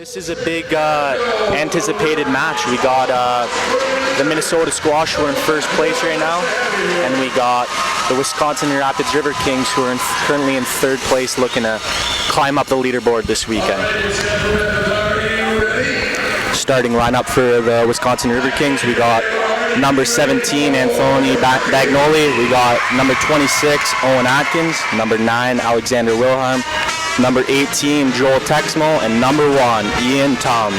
This is a big anticipated match. We got the Minnesota Squash, who are in first place right now, and we got the Wisconsin Rapids Riverkings, who are currently in third place, looking to climb up the leaderboard this weekend. Starting lineup for the Wisconsin Riverkings, we got number 17, Anthony Bagnoli. We got number 26, Owen Atkins. Number 9, Alexander Wilhelm. Number 18, Joel Texmo. And number 1, Ian Tom.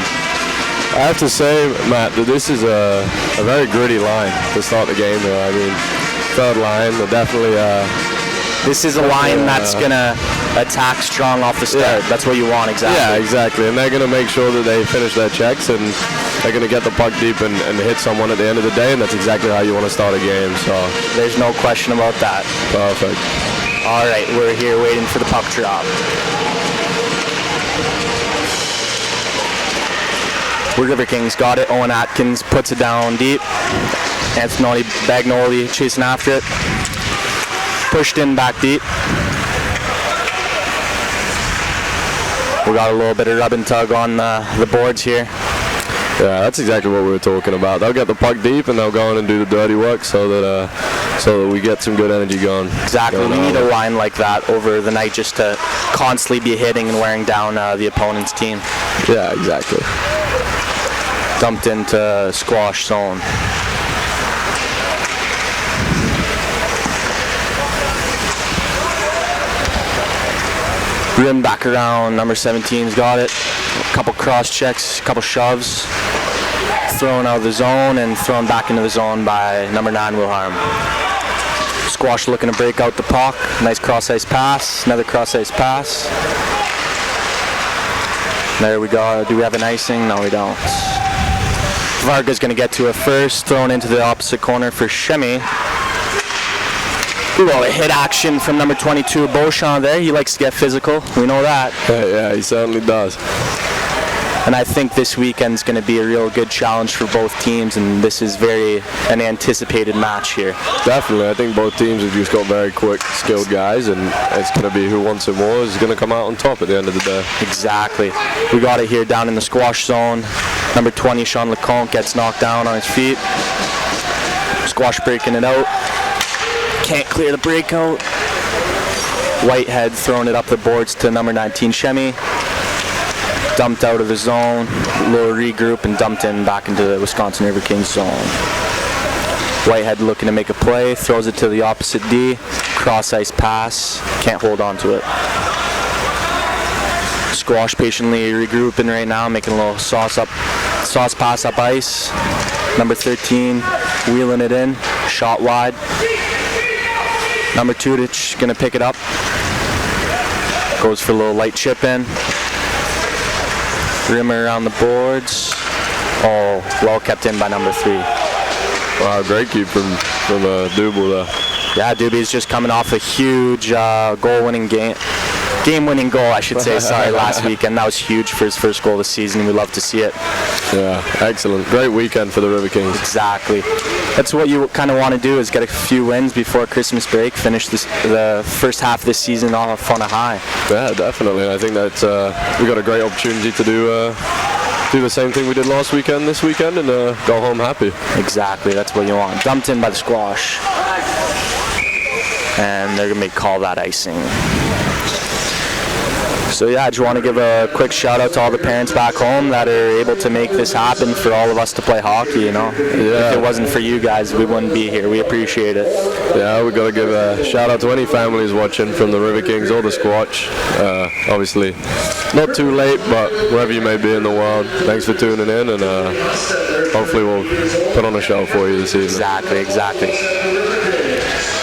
I have to say, Matt, that this is a very gritty line to start the game here. I mean, third line, definitely... This is a line that's going to attack strong off the start. Yeah. That's what you want, exactly. Yeah, exactly. And they're going to make sure that they finish their checks, and they're going to get the puck deep and hit someone at the end of the day, and that's exactly how you want to start a game. So there's no question about that. Perfect. All right, we're here waiting for the puck drop. Riverkings got it. Owen Atkins puts it down deep. Anthony Bagnoli chasing after it. Pushed in back deep. We got a little bit of rub and tug on the boards here. Yeah, that's exactly what we were talking about. They'll get the puck deep and they'll go in and do the dirty work so that we get some good energy going. Exactly. We need a line like that over the night just to constantly be hitting and wearing down the opponent's team. Yeah, exactly. Dumped into squash zone. Rim back around, number 17's got it. A couple cross checks, a couple shoves. Thrown out of the zone and thrown back into the zone by number 9, Wilhelm. Squash looking to break out the puck. Nice cross-ice pass, another cross-ice pass. There we go. Do we have an icing? No, we don't. Varga's going to get to it first, thrown into the opposite corner for Shemi. Ooh, a hit action from number 22, Beauchamp there. He likes to get physical. We know that. Yeah, he certainly does. And I think this weekend's going to be a real good challenge for both teams, and this is an anticipated match here. Definitely. I think both teams have just got very quick, skilled guys, and it's going to be who wants it more is going to come out on top at the end of the day. Exactly. We got it here down in the squash zone. Number 20, Sean Lecomte, gets knocked down on his feet. Squash breaking it out. Can't clear the breakout. Whitehead throwing it up the boards to number 19, Shemi. Dumped out of the zone, little regroup, and dumped in back into the Wisconsin Riverkings zone. Whitehead looking to make a play, throws it to the opposite D. Cross-ice pass, can't hold on to it. Squash patiently regrouping right now, making a little sauce pass up ice. Number 13 wheeling it in, shot wide. Number 2 gonna pick it up. Goes for a little light chip in. Rimmer around the boards. Oh, well kept in by number 3. Wow, great keep from Dubel there. Yeah, Doobie's just coming off a huge game-winning goal, I should say, last weekend. That was huge for his first goal this season. We love to see it. Yeah, excellent. Great weekend for the Riverkings. Exactly. That's what you kind of want to do, is get a few wins before Christmas break, finish the first half of this season off on a high. Yeah, definitely. I think that we got a great opportunity to do the same thing we did last weekend this weekend and go home happy. Exactly. That's what you want. Dumped in by the squash. And they're going to call that icing. So yeah, I just want to give a quick shout out to all the parents back home that are able to make this happen for all of us to play hockey, you know. Yeah. If it wasn't for you guys, we wouldn't be here. We appreciate it. Yeah, we got to give a shout out to any families watching from the Riverkings or the Squatch. Obviously, not too late, but wherever you may be in the world, thanks for tuning in, and hopefully we'll put on a show for you this evening. Exactly.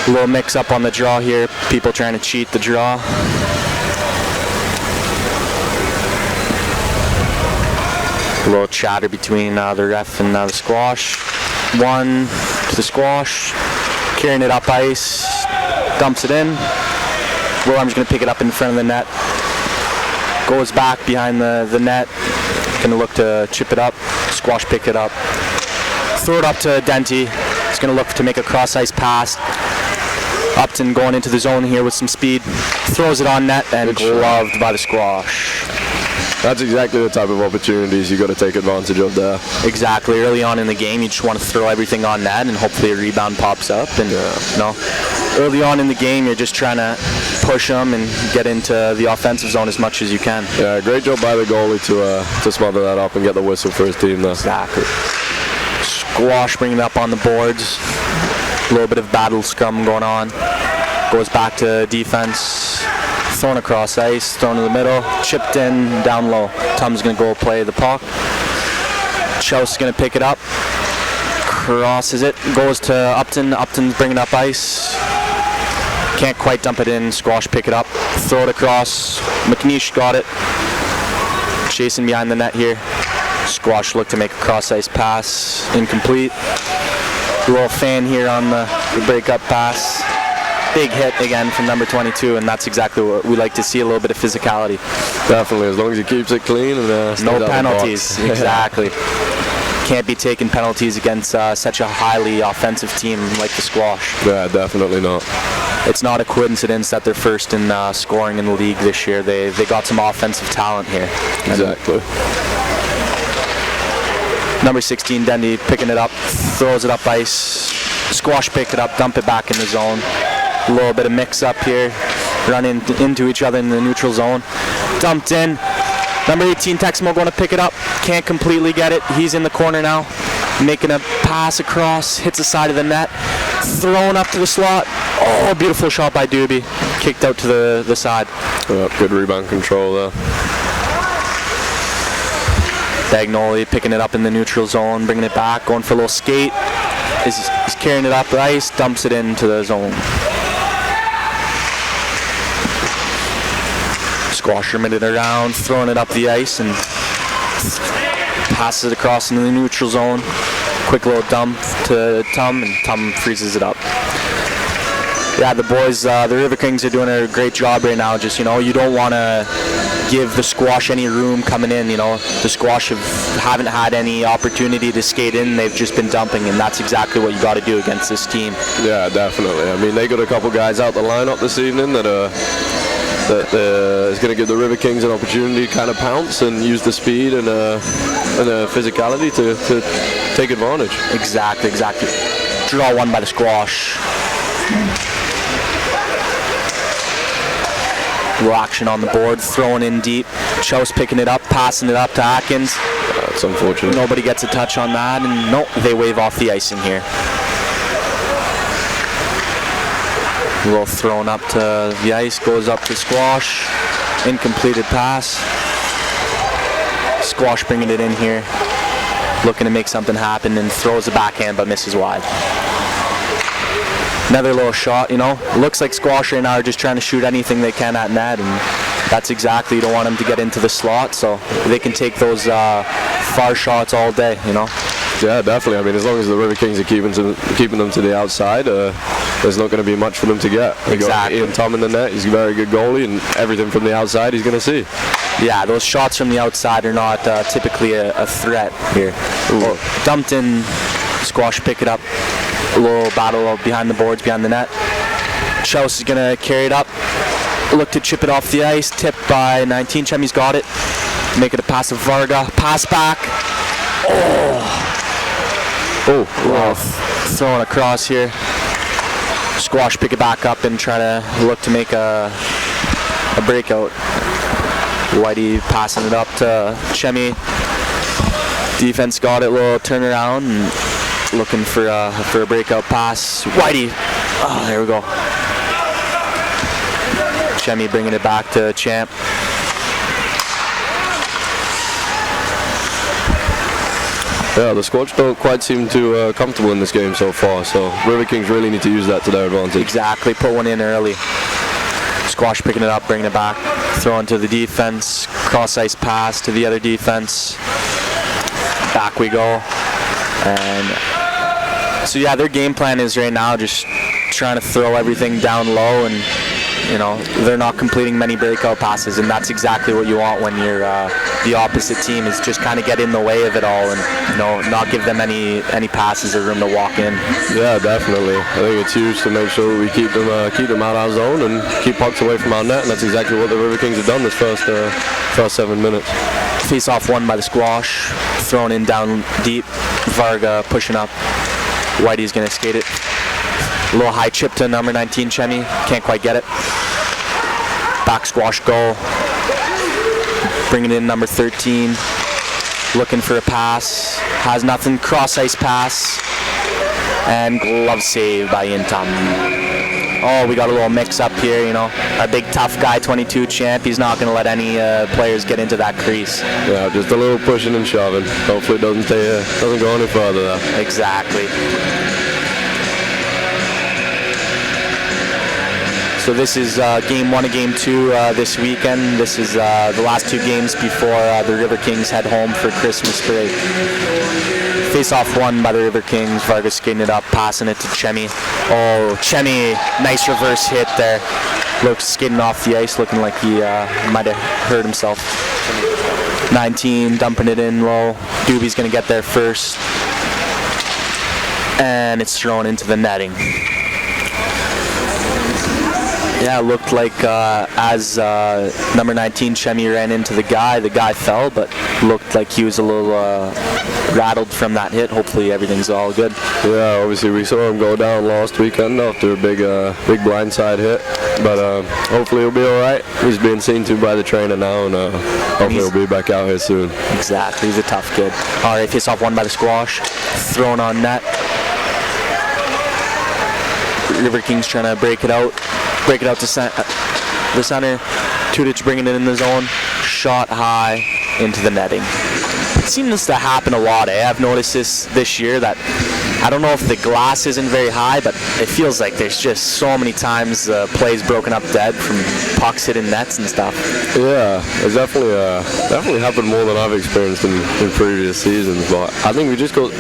A little mix up on the draw here. People trying to cheat the draw. A little chatter between the ref and the squash. 1 to the squash, carrying it up ice, dumps it in. Wilhelm's going to pick it up in front of the net. Goes back behind the net. Going to look to chip it up. Squash pick it up. Throw it up to Denty. He's going to look to make a cross-ice pass. Upton going into the zone here with some speed. Throws it on net and gloved by the squash. That's exactly the type of opportunities you got to take advantage of there. Exactly. Early on in the game, you just want to throw everything on net, and hopefully a rebound pops up. And early on in the game, you're just trying to push them and get into the offensive zone as much as you can. Yeah, great job by the goalie to smother that up and get the whistle for his team there. Exactly. Squash bringing it up on the boards. A little bit of battle scrum going on. Goes back to defense. Thrown across ice, thrown in the middle, chipped in, down low. Tom's going to go play the puck. Chelsea's going to pick it up. Crosses it, goes to Upton. Upton's bringing up ice. Can't quite dump it in. Squash pick it up. Throw it across. McNeish got it. Chasing behind the net here. Squash looked to make a cross-ice pass. Incomplete. A little fan here on the break-up pass. Big hit again from number 22, and that's exactly what we like to see, a little bit of physicality. Definitely, as long as he keeps it clean and no penalties. Exactly. Can't be taking penalties against such a highly offensive team like the Squash. Yeah, definitely not. It's not a coincidence that they're first in scoring in the league this year. They got some offensive talent here. Exactly. Number 16, Dendy, picking it up, throws it up ice. Squash pick it up, dump it back in the zone. A little bit of mix-up here, running into each other in the neutral zone. Dumped in. Number 18, Texmo, going to pick it up. Can't completely get it. He's in the corner now. Making a pass across, hits the side of the net. Thrown up to the slot. Oh, beautiful shot by Doobie. Kicked out to the side. Good rebound control there. Dagnoli picking it up in the neutral zone, bringing it back, going for a little skate. He's carrying it up the ice, dumps it into the zone. Squasherman it around, throwing it up the ice, and passes it across into the neutral zone. Quick little dump to Tum, and Tum freezes it up. Yeah, the boys, the Riverkings are doing a great job right now. Just, you don't want to give the Squash any room coming in. The Squash haven't had any opportunity to skate in. They've just been dumping, and that's exactly what you got to do against this team. Yeah, definitely. I mean, they got a couple guys out the lineup this evening that is going to give the Riverkings an opportunity to kind of pounce and use the speed and physicality to take advantage. Exactly. Draw one by the Squash. Little action on the board, throwing in deep. Chouse picking it up, passing it up to Atkins. That's unfortunate. Nobody gets a touch on that, and nope, they wave off the icing here. A little thrown up to the ice, goes up to Squash. Incompleted pass. Squash bringing it in here, looking to make something happen, and throws a backhand but misses wide. Another little shot, Looks like Squash right now are just trying to shoot anything they can at net, and that's exactly, you don't want them to get into the slot, so they can take those far shots all day, Yeah, definitely. I mean, as long as the Riverkings are keeping them to the outside, there's not going to be much for them to get. They got Ian Tom in the net. He's a very good goalie, and everything from the outside he's going to see. Yeah, those shots from the outside are not typically a threat here. Dumped in, Squash pick it up. A little battle behind the boards, behind the net. Chouse is going to carry it up. Look to chip it off the ice. Tipped by 19. Chemmy's got it. Make it a pass of Varga. Pass back. Wow. Throwing across here. Squash pick it back up and try to look to make a breakout. Whitey passing it up to Chemmy. Defense got it. Little turnaround and looking for a breakout pass. Whitey. Oh, there we go. Chemmy bringing it back to Champ. Yeah, the Squatch don't quite seem too comfortable in this game so far, so Riverkings really need to use that to their advantage. Exactly, put one in early. Squash picking it up, bringing it back, throwing to the defense, cross-ice pass to the other defense. Back we go. And so yeah, their game plan is right now just trying to throw everything down low and they're not completing many breakout passes, and that's exactly what you want when you're the opposite team, is just kind of get in the way of it all and not give them any passes or room to walk in. Yeah, definitely. I think it's huge to make sure we keep them out of our zone and keep pucks away from our net, and that's exactly what the Riverkings have done this first 7 minutes. Face-off won by the Squash, thrown in down deep. Varga pushing up. Whitey's going to skate it. A little high chip to number 19, Chemi. Can't quite get it. Back Squash goal. Bringing in number 13. Looking for a pass. Has nothing. Cross-ice pass. And glove save by Intam. Oh, we got a little mix-up here, Our big tough guy, 22 champ, he's not going to let any players get into that crease. Yeah, just a little pushing and shoving. Hopefully it doesn't go any further there. Exactly. So this is game 1 and game 2 this weekend. This is the last 2 games before the Riverkings head home for Christmas break. Face-off won by the Riverkings. Vargas skating it up, passing it to Chemi. Oh, Chemi, nice reverse hit there. Looks skating off the ice, looking like he might have hurt himself. 19, dumping it in low. Doobie's going to get there first. And it's thrown into the netting. Yeah, it looked like as number 19, Chemi, ran into the guy fell, but looked like he was a little rattled from that hit. Hopefully everything's all good. Yeah, obviously we saw him go down last weekend after a big blindside hit, but hopefully he'll be all right. He's being seen to by the trainer now, and hopefully he'll be back out here soon. Exactly, he's a tough kid. All right, face-off won by the Squash. Thrown on net. Riverkings trying to break it out to the center. Tudich bringing it in the zone. Shot high into the netting. It seems to happen a lot. I've noticed this year that I don't know if the glass isn't very high, but it feels like there's just so many times plays broken up dead from pucks hitting nets and stuff. Yeah, it's definitely happened more than I've experienced in previous seasons. But I think we just got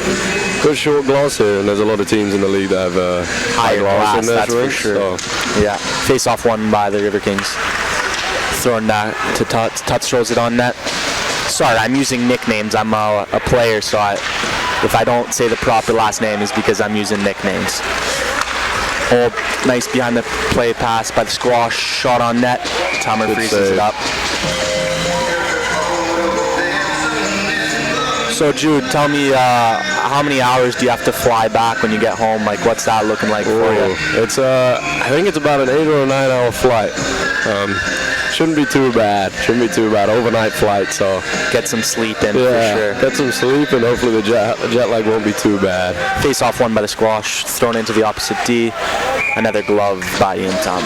good short glass here, and there's a lot of teams in the league that have higher glass, in their that's for sure. So. Yeah, face-off won by the Riverkings. Throwing that to Tuts. Tuts throws it on net. Sorry, I'm using nicknames. I'm a player, so if I don't say the proper last name, is because I'm using nicknames. Oh, nice behind the play pass by the Squash. Shot on net. Tomer freezes it up. So Jude, tell me how many hours do you have to fly back when you get home? Like, what's that looking like for you? It's I think it's about an 8 or 9 hour flight. Shouldn't be too bad. Overnight flight, so get some sleep in for sure. Get some sleep, and hopefully the jet lag won't be too bad. Face-off won by the Squash, thrown into the opposite D. Another glove by Tom.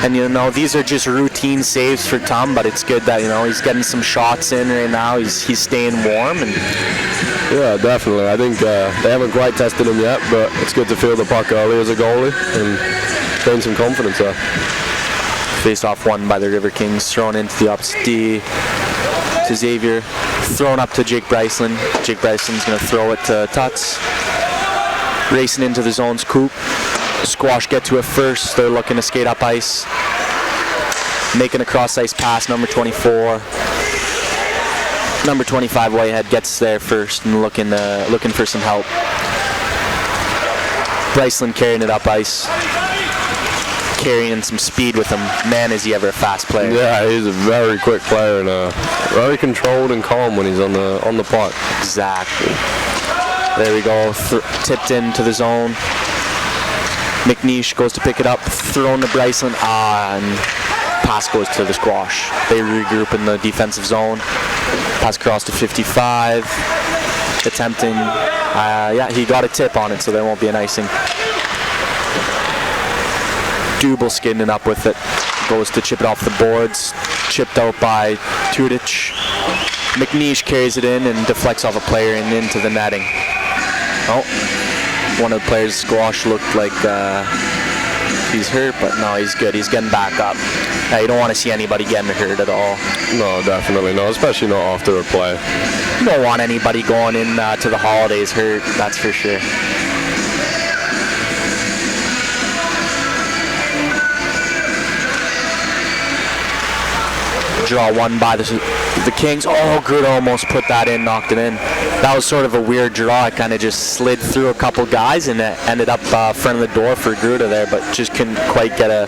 And these are just routine saves for Tom, but it's good that he's getting some shots in right now. He's staying warm, and yeah, definitely. I think they haven't quite tested him yet, but it's good to feel the puck early as a goalie and gain some confidence there. Face-off won by the Riverkings, thrown into the opposite D to Xavier, thrown up to Jake Bryceland. Jake Bryceland's going to throw it to Tuts. Racing into the zone's coop. Squash get to it first. They're looking to skate up ice. Making a cross-ice pass, number 24. Number 25, Whitehead, gets there first and looking for some help. Bryceland carrying it up ice. Carrying some speed with him. Man, is he ever a fast player. Yeah, he's a very quick player and very controlled and calm when he's on the puck. Exactly. There we go. Tipped into the zone. McNeish goes to pick it up. Thrown to Bryceland. And pass goes to the Squash. They regroup in the defensive zone. Pass across to 55. Attempting. He got a tip on it, so there won't be an icing. Dubel skidding up with it. Goes to chip it off the boards. Chipped out by Tudich. McNeish carries it in and deflects off a player and into the netting. Oh, one of the players, Squash, looked like he's hurt, but no, he's good. He's getting back up. You don't want to see anybody getting hurt at all. No, definitely not, especially not after a play. You don't want anybody going in to the holidays hurt, that's for sure. draw one by the Kings. Oh, Gruda almost put that in, knocked it in. That was sort of a weird draw. It kind of just slid through a couple guys and it ended up front of the door for Gruda there, but just couldn't quite get a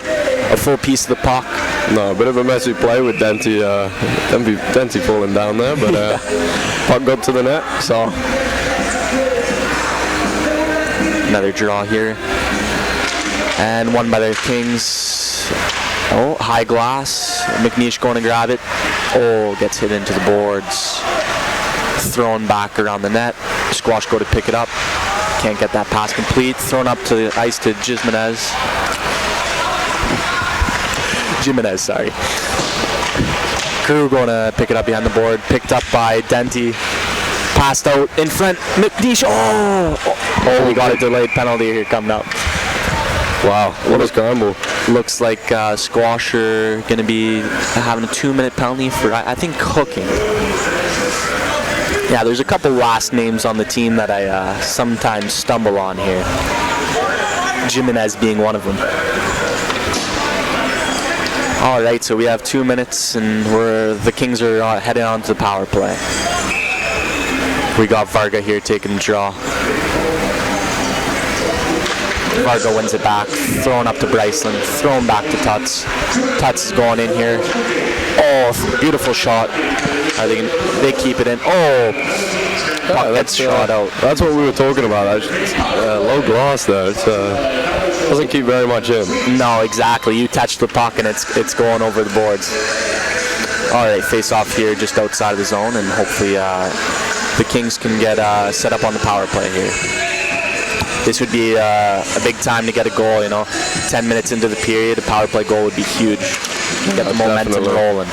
full piece of the puck. No, a bit of a messy play with Denty falling down there, but puck got to the net, so. Another draw here. And one by the Kings. Oh, high glass. McNeish going to grab it. Oh, gets hit into the boards. Thrown back around the net. Squatch go to pick it up. Can't get that pass complete. Thrown up to the ice to Jimenez, sorry. Crew going to pick it up behind the board. Picked up by Denty. Passed out in front. McNeish. Oh, we got a delayed penalty here coming up. Wow, what a scramble. Looks like Squash are going to be having a 2-minute penalty for, I think, hooking. Yeah, there's a couple last names on the team that I sometimes stumble on here. Jimenez being one of them. All right, so we have 2 minutes, and the Kings are heading on to the power play. We got Varga here taking the draw. Varga wins it back, thrown up to Bryceland, thrown back to Tuts. Tuts is going in here. Oh, beautiful shot. They keep it in. Oh, puck gets shot out. That's what we were talking about. Low gloss there. It doesn't keep very much in. No, exactly. You touch the puck and it's going over the boards. All right, face off here just outside of the zone, and hopefully the Kings can get set up on the power play here. This would be a big time to get a goal, 10 minutes into the period, a power play goal would be huge. Get the momentum rolling.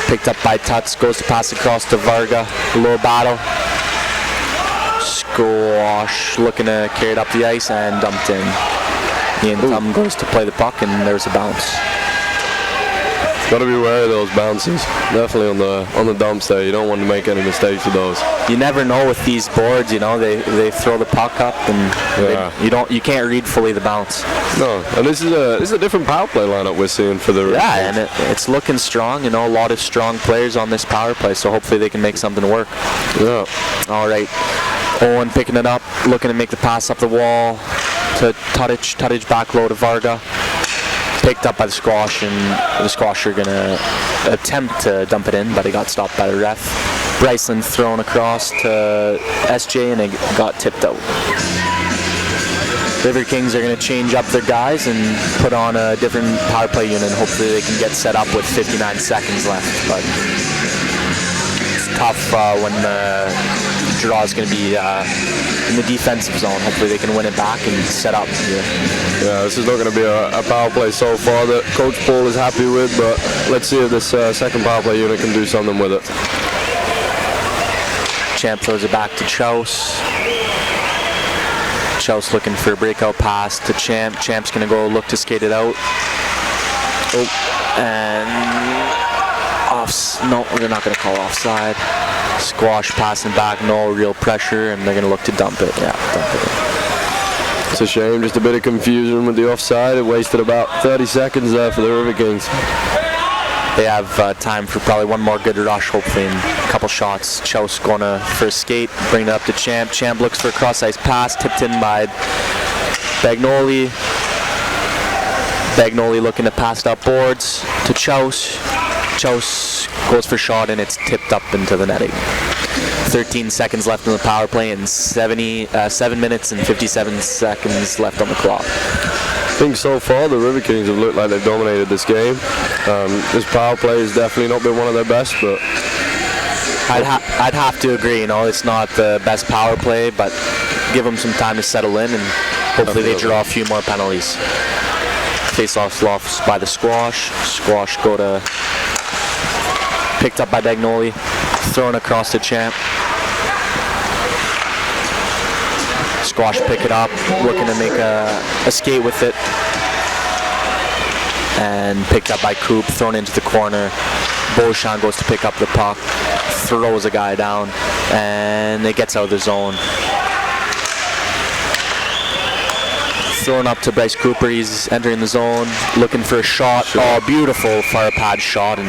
Picked up by Tuts, goes to pass across to Varga. A little battle. Squash looking to carry it up the ice and dumped in. Ian Thumb goes to play the puck and there's a bounce. Got to be wary of those bounces. Definitely on the dumps there. You don't want to make any mistakes with those. You never know with these boards. They throw the puck up and you can't read fully the bounce. No, and this is a different power play lineup we're seeing for the. Yeah, and it's looking strong. A lot of strong players on this power play. So hopefully they can make something work. Yeah. All right. Owen picking it up, looking to make the pass up the wall to Tudic. Tudic back low to Varga. Picked up by the Squash, and the Squash are going to attempt to dump it in, but it got stopped by the ref. Bryceland thrown across to SJ, and it got tipped out. Riverkings are going to change up their guys and put on a different power play unit. Hopefully they can get set up with 59 seconds left, but it's tough when the draw is going to be in the defensive zone. Hopefully they can win it back and set up here. Yeah, this is not going to be a power play so far that Coach Paul is happy with, but let's see if this second power play unit can do something with it. Champ throws it back to Chouse. Chouse looking for a breakout pass to Champ. Champ's going to go look to skate it out. Oh, and no, they're not going to call offside. Squash passing back, no real pressure, and they're going to look to dump it. Yeah, dump it. It's a shame, just a bit of confusion with the offside. It wasted about 30 seconds there for the Riverkings. They have time for probably one more good rush, hopefully, and a couple shots. Chouse going for a skate, bring it up to Champ. Champ looks for a cross-ice pass, tipped in by Bagnoli. Bagnoli looking to pass it up boards to Chouse. Chouse goes for a shot, and it's tipped up into the netting. 13 seconds left in the power play and 7 minutes and 57 seconds left on the clock. I think so far the Riverkings have looked like they've dominated this game. This power play has definitely not been one of their best, but I'd have to agree. It's not the best power play, but give them some time to settle in, and hopefully they draw a few more penalties. Face-off lost by the Squash. Squash go to picked up by Bagnoli, thrown across to Champ. Squash pick it up, looking to make a skate with it. And picked up by Coop, thrown into the corner. Beauchamp goes to pick up the puck, throws a guy down, and it gets out of the zone. Throwing up to Bryce Cooper. He's entering the zone, looking for a shot. Sure. Oh, beautiful far pad shot, and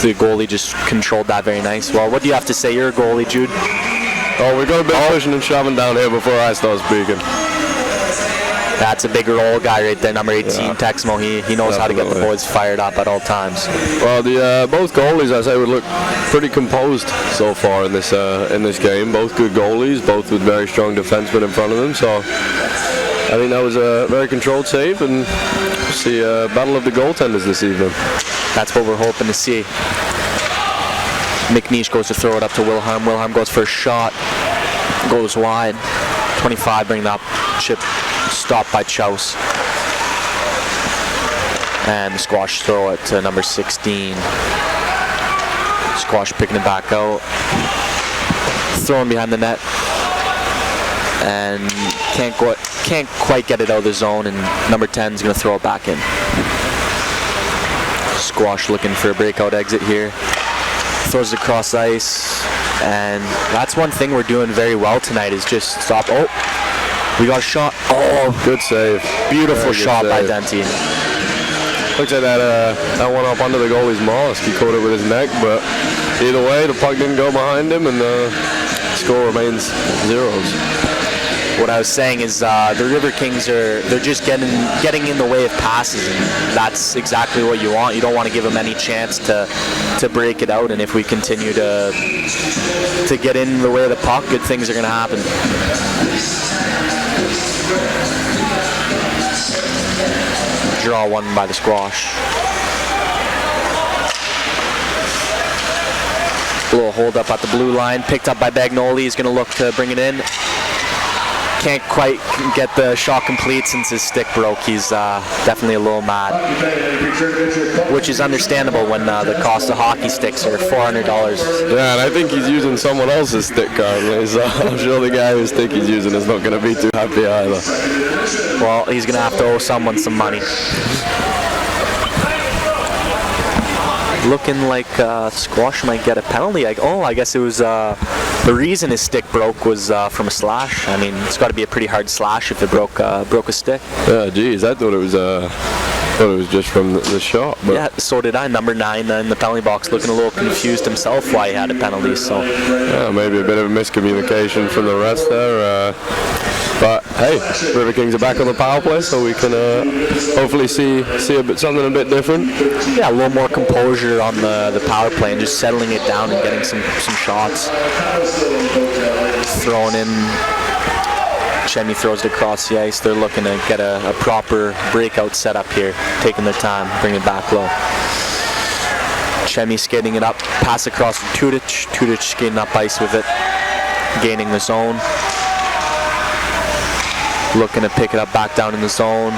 the goalie just controlled that very nice. Well, what do you have to say? You're a goalie, Jude. Oh, we got a bit pushing and shoving down here before I start speaking. That's a big role guy right there, number 18, Texmo. He knows how to get the boys fired up at all times. Well, the both goalies, I say, would look pretty composed so far in this game. Both good goalies, both with very strong defensemen in front of them. So I think that was a very controlled save, and it's the battle of the goaltenders this evening. That's what we're hoping to see. McNeish goes to throw it up to Wilhelm. Wilhelm goes for a shot, goes wide. 25 bringing up, chip stopped by Chouse. And the Squash throw it to number 16. Squash picking it back out. Throwing behind the net. And can't quite get it out of the zone, and number 10 is going to throw it back in. Squash looking for a breakout exit here. Throws it across ice, and that's one thing we're doing very well tonight is just stop. Oh, we got a shot. Oh, good save. Beautiful shot by Denti. Looks like that one up under the goalie's mask. He caught it with his neck, but either way, the puck didn't go behind him, and the score remains zeros. What I was saying is the Riverkings they're just getting in the way of passes, and that's exactly what you want. You don't want to give them any chance to break it out, and if we continue to get in the way of the puck, good things are going to happen. Draw one by the Squash. A little hold up at the blue line, picked up by Bagnoli. He's going to look to bring it in. Can't quite get the shot complete since his stick broke. He's definitely a little mad, which is understandable when the cost of hockey sticks are $400. Yeah, and I think he's using someone else's stick currently, so I'm sure the guy whose stick he's using is not going to be too happy either. Well, he's going to have to owe someone some money. Looking like Squash might get a penalty. I guess it was the reason his stick broke was from a slash. I mean, it's got to be a pretty hard slash if it broke a stick. Yeah, geez, I thought it was just from the shot. But yeah, so did I. Number 9 in the penalty box, looking a little confused himself why he had a penalty. So yeah, maybe a bit of a miscommunication from the rest there. But hey, Riverkings are back on the power play, so we can hopefully see something a bit different. Yeah, a little more composure on the power play and just settling it down and getting some shots. Thrown in. Chemi throws it across the ice. They're looking to get a proper breakout setup here, taking their time, bringing it back low. Chemi skating it up, pass across to Tudic. Tudic skating up ice with it, gaining the zone. Looking to pick it up back down in the zone.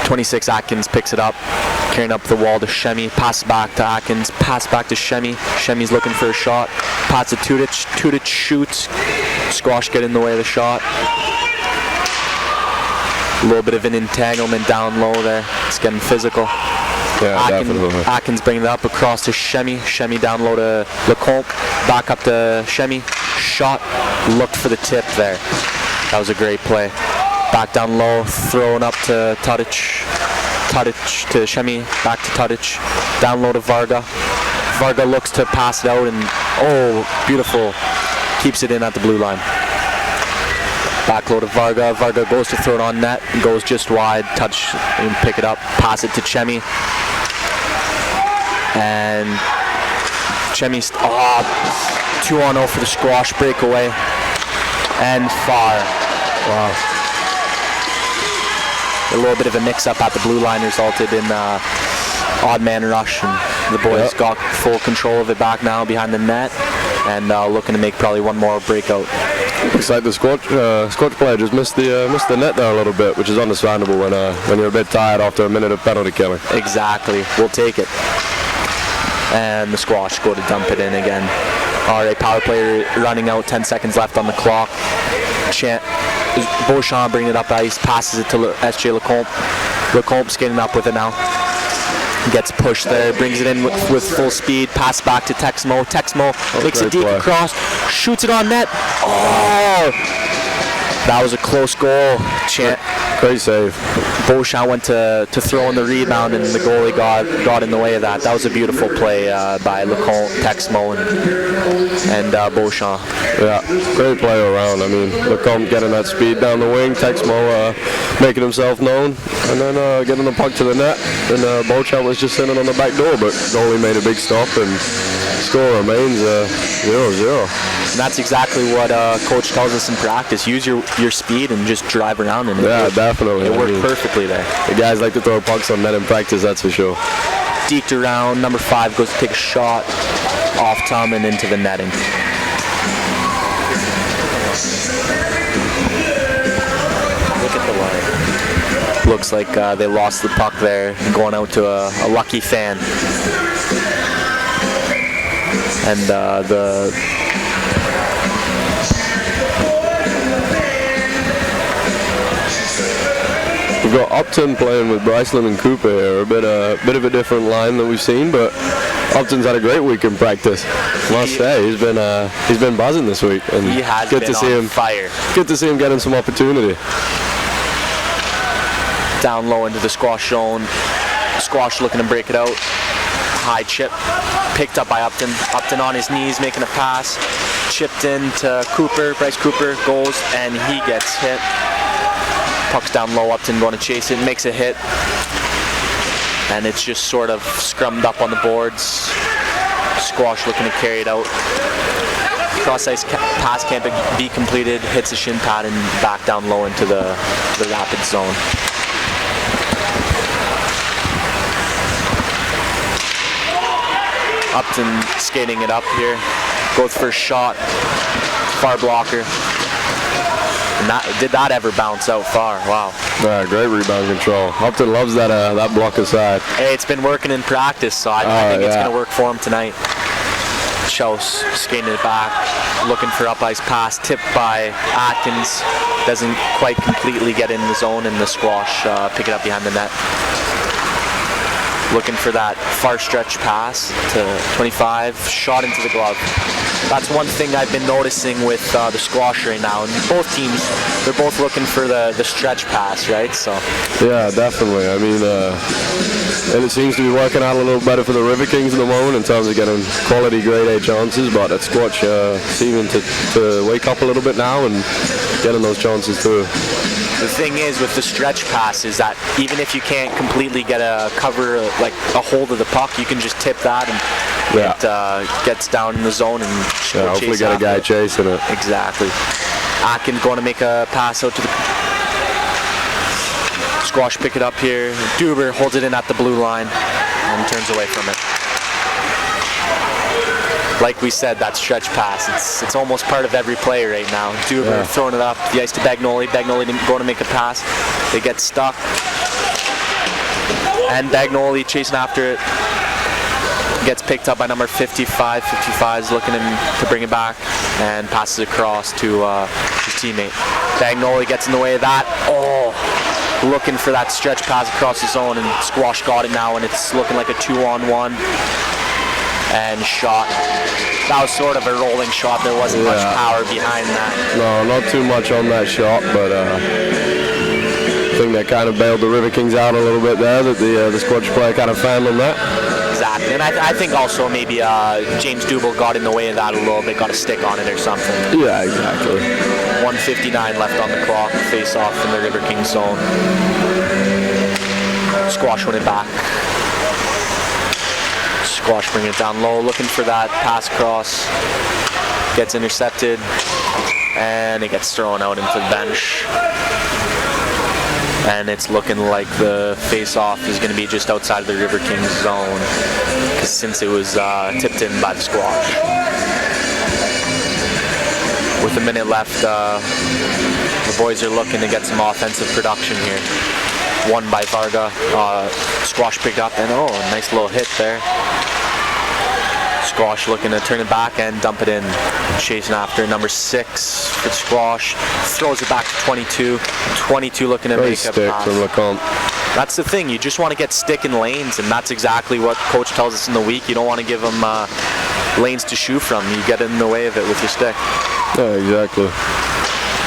26 Atkins picks it up, carrying up the wall to Chemi. Pass back to Atkins. Pass back to Chemi. Chemi's looking for a shot. Pass to Tudic. Tudic shoots. Squash get in the way of the shot. A little bit of an entanglement down low there. It's getting physical. Yeah, definitely. Atkins bringing it up across to Chemi. Chemi down low to Lecomte. Back up to Chemi. Shot. Looked for the tip there. That was a great play. Back down low, thrown up to Tadic. Tadic to Chemi, back to Tadic. Down low to Varga. Varga looks to pass it out, and oh, beautiful. Keeps it in at the blue line. Back low to Varga. Varga goes to throw it on net, goes just wide. Touch and pick it up. Pass it to Chemi. And Chemi's 2-0 for the Squash breakaway. And far. Wow. A little bit of a mix-up at the blue line resulted in odd man rush, and the boys got full control of it back now behind the net, and looking to make probably one more breakout. Looks like the Squatch player just missed the net there a little bit, which is understandable when you're a bit tired after a minute of penalty killing. Exactly. We'll take it. And the Squash go to dump it in again. Alright, power play running out, 10 seconds left on the clock. Beauchamp bringing it up ice, passes it to SJ Lecomte. Lecomte's getting up with it now. Gets pushed there, brings it in with full speed, pass back to Texmo. Texmo makes it deep across, shoots it on net. Oh! That was a close goal. Great save. Beauchamp went to throw in the rebound, and the goalie got in the way of that. That was a beautiful play by Lecomte, Texmo, and Beauchamp. Yeah, great play around. I mean, Lecomte getting that speed down the wing, Texmo making himself known, and then getting the puck to the net. And Beauchamp was just sitting on the back door, but goalie made a big stop, and score remains 0-0. And that's exactly what coach tells us in practice. Use your speed and just drive around. And yeah, definitely. It worked perfectly there. The guys like to throw pucks on net in practice, that's for sure. Deked around. Number 5 goes to take a shot off Tom and into the netting. Look at the line. Looks like they lost the puck there, going out to a lucky fan. And we've got Upton playing with Bryceland and Cooper here. A bit of a different line than we've seen, but Upton's had a great week in practice. Must say he's been buzzing this week, and he has good been to see on him. Fire. Good to see him getting some opportunity. Down low into the Squash zone. Squash looking to break it out. High chip, picked up by Upton. Upton on his knees making a pass. Chipped in to Cooper. Bryce Cooper goes and he gets hit. Puck's down low. Upton going to chase it, makes a hit. And it's just sort of scrummed up on the boards. Squash looking to carry it out. Cross-ice pass can't be completed. Hits the shin pad and back down low into the rapid zone. Upton skating it up here. Goes for a shot. Far blocker. And did that ever bounce out far? Wow. Yeah, great rebound control. Upton loves that block aside. Hey, it's been working in practice, so I think it's going to work for him tonight. Schaus skating it back, looking for up ice pass, tipped by Atkins. Doesn't quite completely get in the zone, and the Squash pick it up behind the net. Looking for that far stretch pass to 25, shot into the glove. That's one thing I've been noticing with the Squash right now. And both teams, they're both looking for the stretch pass, right? So. Yeah, definitely. I mean, and it seems to be working out a little better for the Riverkings at the moment in terms of getting quality grade A chances, but at Squatch seeming to wake up a little bit now and getting those chances too. The thing is with the stretch pass is that even if you can't completely get a cover, like a hold of the puck, you can just tip that and it gets down in the zone and hopefully get a guy chasing it. Exactly. Atkins going to make a pass out to the Squash, pick it up here. Duber holds it in at the blue line and turns away from it. Like we said, that stretch pass, it's almost part of every play right now. Duber throwing it up the ice to Bagnoli. Bagnoli didn't go to make a pass. They get stuck. And Bagnoli chasing after it. Gets picked up by number 55. 55 is looking to bring it back and passes across to his teammate. Bagnoli gets in the way of that. Looking for that stretch pass across the zone, and Squash got it now, and it's looking like a 2-on-1. And shot. That was sort of a rolling shot. There wasn't much power behind that. No, not too much on that shot, but I think that kind of bailed the Riverkings out a little bit there, that the Squatch player kind of found on that. Exactly, and I think also maybe James Dubel got in the way of that a little bit, got a stick on it or something. Yeah, exactly. 1:59 left on the clock, face off in the Riverkings zone. Squash win it back. Squash bringing it down low, looking for that pass across. Gets intercepted, and it gets thrown out into the bench. And it's looking like the face-off is going to be just outside of the Riverkings zone, since it was tipped in by the Squash. With a minute left, the boys are looking to get some offensive production here. Won by Varga. Squash picked up, and nice little hit there. Squash looking to turn it back and dump it in. Chasing after number 6 for Squash. Throws it back to 22. 22 looking to make a pass. From Lecomte. That's the thing. You just want to get stick in lanes, and that's exactly what coach tells us in the week. You don't want to give them lanes to shoot from. You get in the way of it with your stick. Yeah, exactly.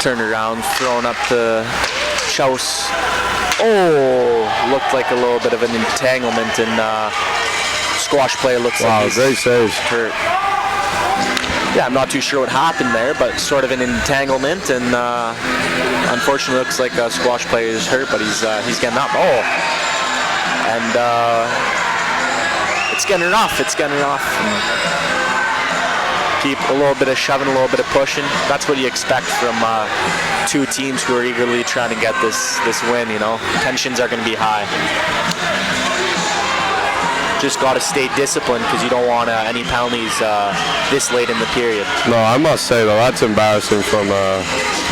Turn around, thrown up to Chouse. Oh, looked like a little bit of an entanglement, and Squash player looks like he's great save. hurt. Yeah, I'm not too sure what happened there, but sort of an entanglement, and unfortunately looks like a Squash player is hurt, but he's getting up. Oh, and it's getting rough. It's getting rough. Keep a little bit of shoving, a little bit of pushing. That's what you expect from two teams who are eagerly trying to get this win. You know, tensions are going to be high. Just got to stay disciplined because you don't want any penalties this late in the period. No, I must say though, that's embarrassing from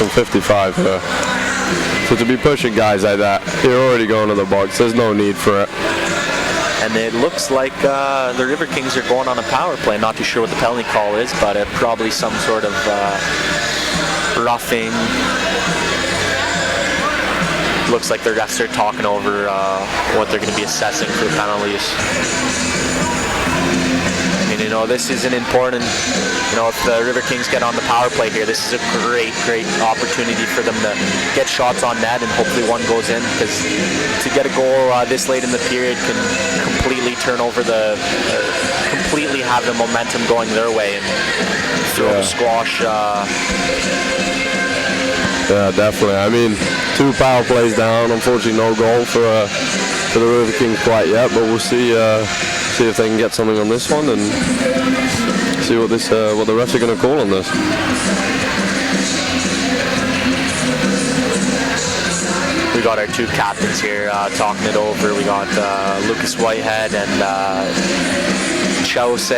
55. So to be pushing guys like that, you're already going to the box. There's no need for it. And it looks like the Riverkings are going on a power play. Not too sure what the penalty call is, but probably some sort of roughing. Looks like the refs are talking over what they're going to be assessing for penalties. I mean, you know, this is an important, you know, if the Riverkings get on the power play here, this is a great opportunity for them to get shots on net, and hopefully one goes in, because to get a goal this late in the period can completely turn over completely have the momentum going their way and throw the Squash. Yeah, definitely. I mean, 2 power plays down. Unfortunately, no goal for the Riverkings quite yet, but we'll see if they can get something on this one and see what the refs are going to call on this. We got our 2 captains here talking it over. We got Lucas Whitehead and Chose,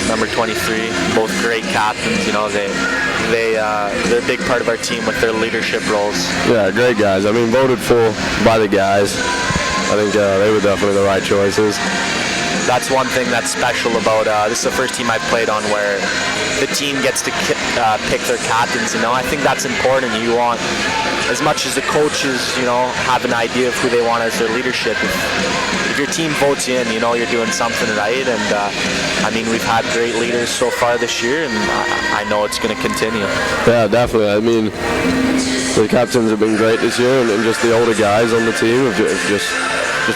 number 23, both great captains. You know, they're a big part of our team with their leadership roles. Yeah, great guys. I mean, voted for by the guys. I think they were definitely the right choices. That's one thing that's special about this is the first team I've played on where the team gets to pick their captains. You know, I think that's important. You want, as much as the coaches, you know, have an idea of who they want as their leadership. If your team votes you in, you know you're doing something right. And I mean, we've had great leaders so far this year, and I know it's going to continue. Yeah, definitely. I mean, the captains have been great this year, and just the older guys on the team have just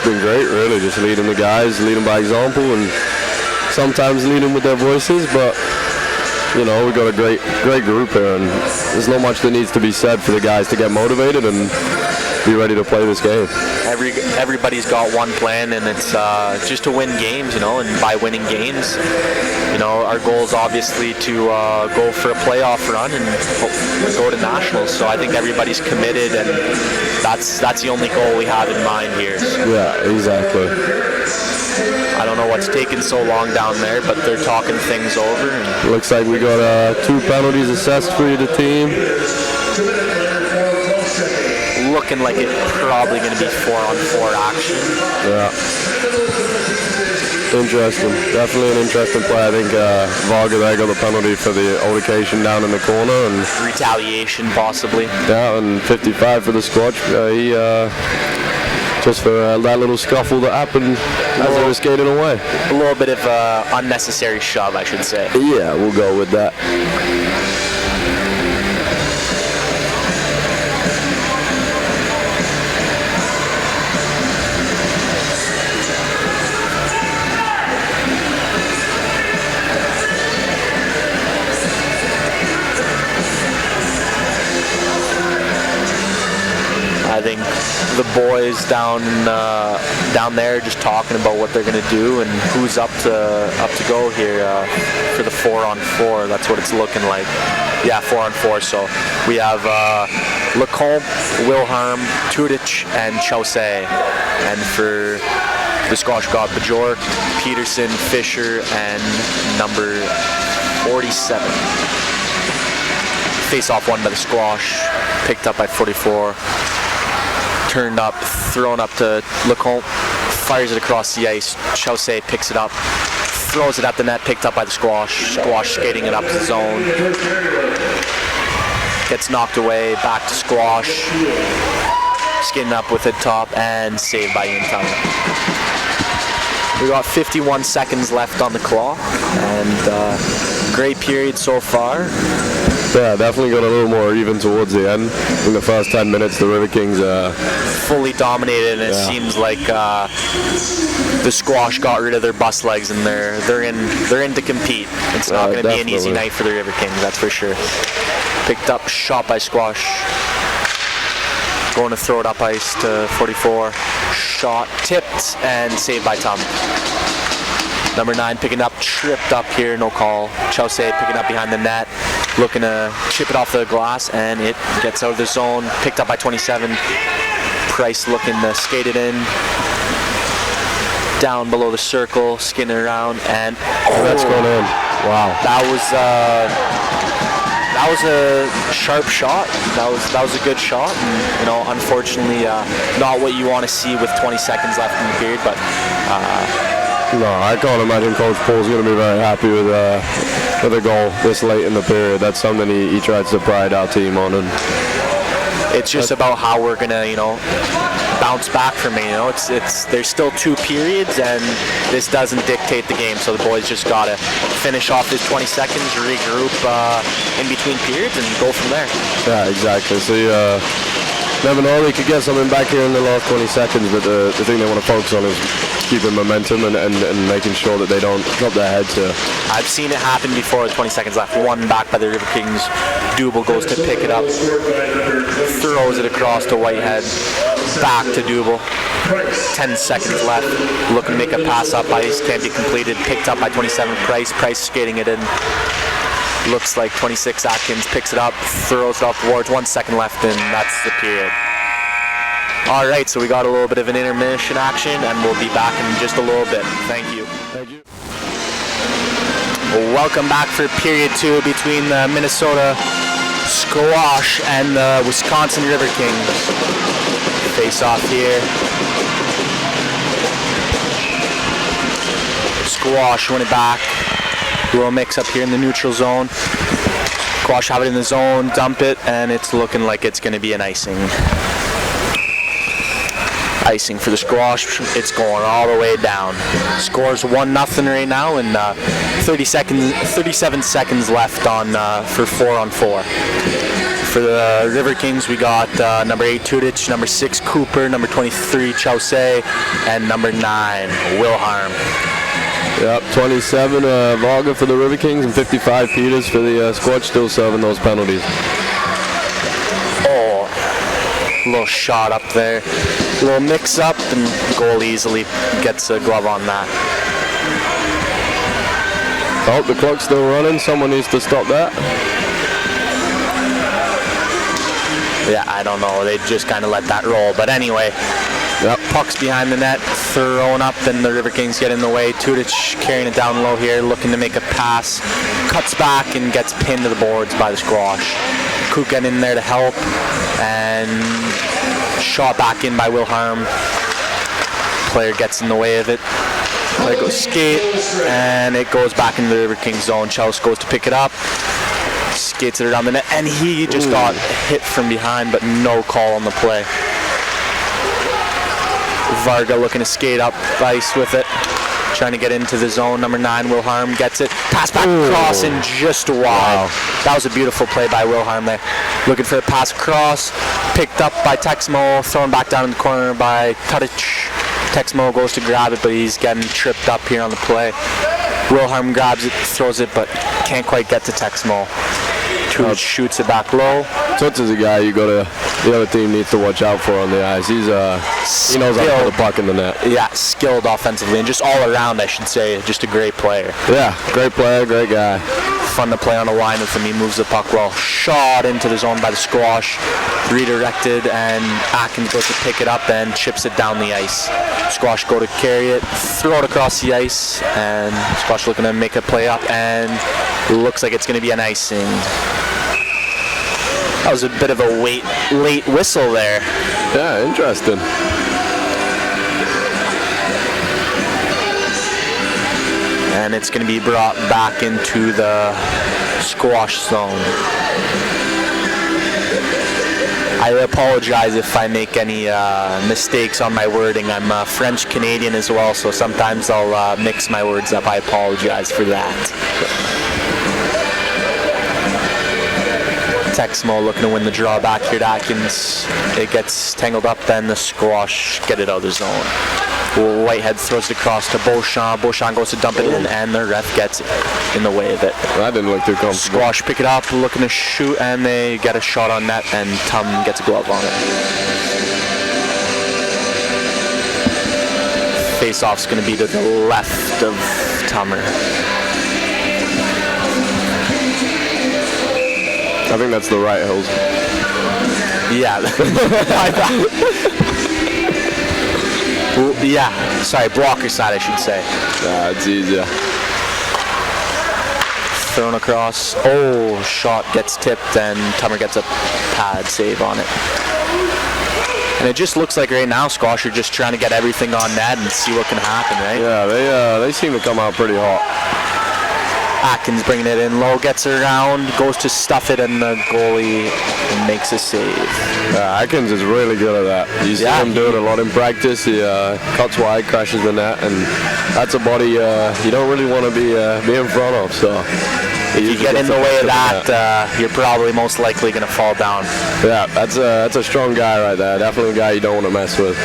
been great, really. Just leading the guys, leading by example, and sometimes leading with their voices. But you know, we've got a great group here, and there's not much that needs to be said for the guys to get motivated and be ready to play this game. Everybody's got one plan, and it's just to win games, you know. And by winning games, you know, our goal is obviously to go for a playoff run and go to nationals. So I think everybody's committed, and that's the only goal we have in mind here. So. Yeah, exactly. I don't know what's taking so long down there, but they're talking things over. And looks like we got 2 penalties assessed for the team. Looking like it's probably going to be 4-on-4 action. Yeah. Interesting. Definitely an interesting play. I think Varga there got the penalty for the altercation down in the corner. And retaliation, possibly. Yeah, and 55 for the Squatch. He just for that little scuffle that happened as they were skating away. A little bit of unnecessary shove, I should say. Yeah, we'll go with that. I think the boys down there just talking about what they're going to do and who's up to go here for the 4-on-4. That's what it's looking like. Yeah, 4-on-4. So we have Lecomte, Wilhelm, Tudich, and Chose. And for the Squash got Bajor, Peterson, Fisher, and number 47. Face-off won by the Squash, picked up by 44. Turned up, thrown up to Lecomte, fires it across the ice. Chose picks it up, throws it at the net, picked up by the Squash. Squash skating it up the zone. Gets knocked away, back to Squash. Skating up with it top and saved by Ian Tunnell. We got 51 seconds left on the clock, and great period so far. Yeah, definitely got a little more even towards the end. In the first 10 minutes, the Riverkings fully dominated, and it seems like the Squash got rid of their bus legs, and they're in to compete. It's not going to be an easy night for the Riverkings, that's for sure. Picked up, shot by Squash. Going to throw it up ice to 44. Shot, tipped, and saved by Tom. Number 9 picking up, tripped up here, no call. Chelsea picking up behind the net, looking to chip it off the glass, and it gets out of the zone. Picked up by 27. Price looking to skate it in. Down below the circle, skinning around, and that's going in. Wow. That was a sharp shot. That was a good shot, and unfortunately, not what you want to see with 20 seconds left in the period. But no, I can't imagine Coach Paul's going to be very happy with a goal this late in the period. That's something he tries to pride our team on, and it's just about how we're going to, bounce back from it. There's still 2 periods, and this doesn't dictate the game. So the boys just got to finish off this 20 seconds, regroup in between periods, and go from there. Yeah, exactly. So you never know, they could get something back here in the last 20 seconds, but the thing they want to focus on is keeping momentum and making sure that they don't drop their heads here. I've seen it happen before with 20 seconds left. One back by the Riverkings. Double goes to pick it up, throws it across to Whitehead, back to Double. 10 seconds left. Looking to make a pass up ice, can't be completed. Picked up by 27 Price. Price skating it in. Looks like 26 Atkins picks it up, throws it off the boards. 1 second left, and that's the period. All right, so we got a little bit of an intermission action, and we'll be back in just a little bit. Thank you. Thank you. Welcome back for period 2 between the Minnesota Squash and the Wisconsin Riverkings. Face off here. Squash win it back. Little mix up here in the neutral zone. Squash have it in the zone, dump it, and it's looking like it's going to be an icing. Icing for the Squash. It's going all the way down. Scores 1-0 right now, and 37 seconds left on for 4-on-4. For the Riverkings, we got number 8 Tudich, number 6 Cooper, number 23 Chaussee, and number 9 Wilharm. Yep, 27 Varga for the Riverkings and 55 Peters for the Squatch, still serving those penalties. Oh, little shot up there. Little mix up, and goal easily gets a glove on that. Oh, the clock's still running. Someone needs to stop that. Yeah, I don't know. They just kind of let that roll. But anyway, puck's behind the net, thrown up, and the Riverkings get in the way. Tudich carrying it down low here, looking to make a pass. Cuts back and gets pinned to the boards by the Squash. Cook get in there to help, and shot back in by Wilharm. Player gets in the way of it. Player goes skate, and it goes back into the Riverkings zone. Chelsea goes to pick it up. Skates it around the net, and he just got hit from behind, but no call on the play. Varga looking to skate up ice with it, trying to get into the zone. Number 9 Wilharm gets it, pass back across and just wide. Wow. That was a beautiful play by Wilharm there. Looking for a pass across, picked up by Texmo, thrown back down in the corner by Tudich. Texmo goes to grab it, but he's getting tripped up here on the play. Wilharm grabs it, throws it, but can't quite get to Texmo. Tudich shoots it back low. Tuts is a guy the other team needs to watch out for on the ice. He knows how to put the puck in the net. Yeah, skilled offensively, and just all around, I should say, just a great player. Yeah, great player, great guy. Fun to play on the line with him. He moves the puck well. Shot into the zone by the Squash. Redirected, and Atkins goes to pick it up and chips it down the ice. Squash go to carry it, throw it across the ice, and Squash looking to make a play up, and looks like it's going to be an icing. That was a bit of a late whistle there. Yeah, interesting. And it's going to be brought back into the Squash zone. I apologize if I make any mistakes on my wording. I'm French Canadian as well, so sometimes I'll mix my words up. I apologize for that. Texmo looking to win the draw back here to Atkins. It gets tangled up, then the Squash get it out of the zone. Whitehead throws it across to Beauchamp. Beauchamp goes to dump it in, and the ref gets in the way of it. That didn't look too comfortable. Squash pick it up, looking to shoot, and they get a shot on net, and Tum gets a glove on it. Face-off's going to be to the left of Tummer. I think that's the right hose. Yeah. Yeah, sorry, blocker side I should say. It's easier. Thrown across. Oh, shot gets tipped and Tummer gets a pad save on it. And it just looks like right now Squash are just trying to get everything on net and see what can happen, right? Yeah, they seem to come out pretty hot. Atkins bringing it in low, gets around, goes to stuff it, and the goalie makes a save. Yeah, Atkins is really good at that. You see him do it a lot in practice. He cuts wide, crashes the net, and that's a body you don't really want to be in front of. So if you get in the way of that, you're probably most likely going to fall down. Yeah, that's a strong guy right there. Definitely a guy you don't want to mess with.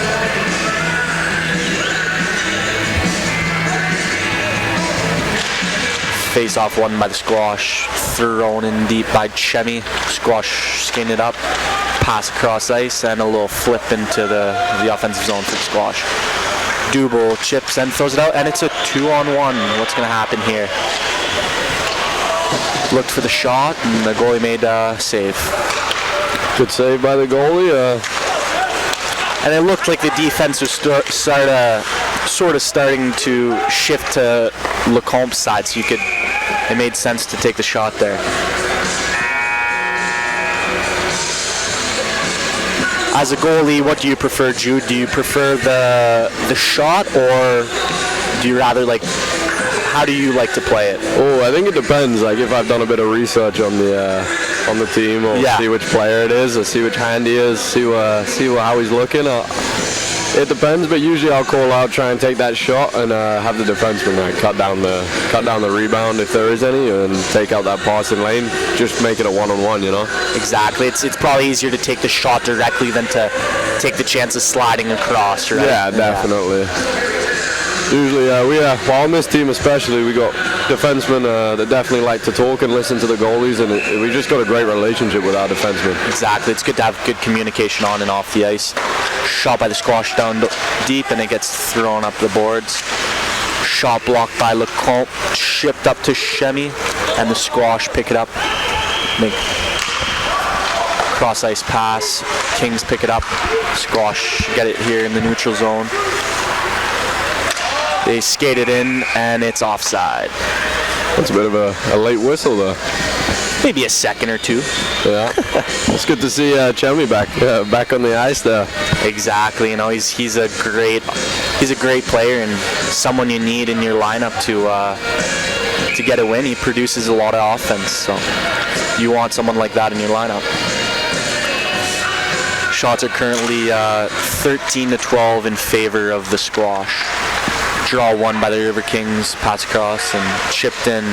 Face-off won by the Squash, thrown in deep by Chemi. Squash skating it up, pass across ice, and a little flip into the offensive zone for the Squash. Dubel chips and throws it out, and it's a 2-on-1. What's going to happen here? Looked for the shot, and the goalie made a save. Good save by the goalie. And it looked like the defense was sort of starting to shift to Lecomte's side, so it made sense to take the shot there. As a goalie, what do you prefer, Jude? Do you prefer the shot, or do you rather how do you like to play it? Oh, I think it depends. Like if I've done a bit of research on the team, or see which player it is, or see which hand he is, see how he's looking. It depends, but usually I'll call out, try and take that shot, and have the defenseman cut down the rebound if there is any, and take out that passing lane. Just make it a one-on-one, you know. Exactly. It's probably easier to take the shot directly than to take the chance of sliding across, right? Yeah, definitely. Usually, on this team especially, we got defensemen that definitely like to talk and listen to the goalies, and we just got a great relationship with our defensemen. Exactly. It's good to have good communication on and off the ice. Shot by the Squash down deep, and it gets thrown up the boards. Shot blocked by Lecomte, shipped up to Chemi, and the Squash pick it up. Make cross ice pass. Kings pick it up. Squash get it here in the neutral zone. They skate it in, and it's offside. That's a bit of a late whistle, though. Maybe a second or two. Yeah, it's good to see Chemi back on the ice there. Exactly. You know, he's a great player and someone you need in your lineup to get a win. He produces a lot of offense, so you want someone like that in your lineup. Shots are currently 13-12 in favor of the Squash. Draw won by the Riverkings, pass across and chipped in.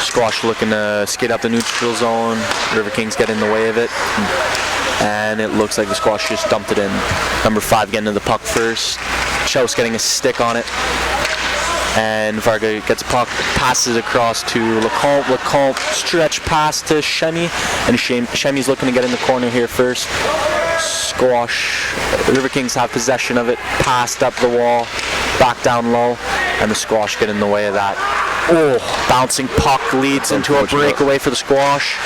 Squash looking to skate up the neutral zone. Riverkings get in the way of it. And it looks like the Squash just dumped it in. Number 5 getting to the puck first. Chouse getting a stick on it. And Varga gets a puck, passes across to Lecomte. Lecomte stretch pass to Chemi. And Chemi's looking to get in the corner here first. Squash. The Riverkings have possession of it. Passed up the wall. Back down low. And the Squash get in the way of that. Oh, bouncing puck leads into a breakaway for the Squash.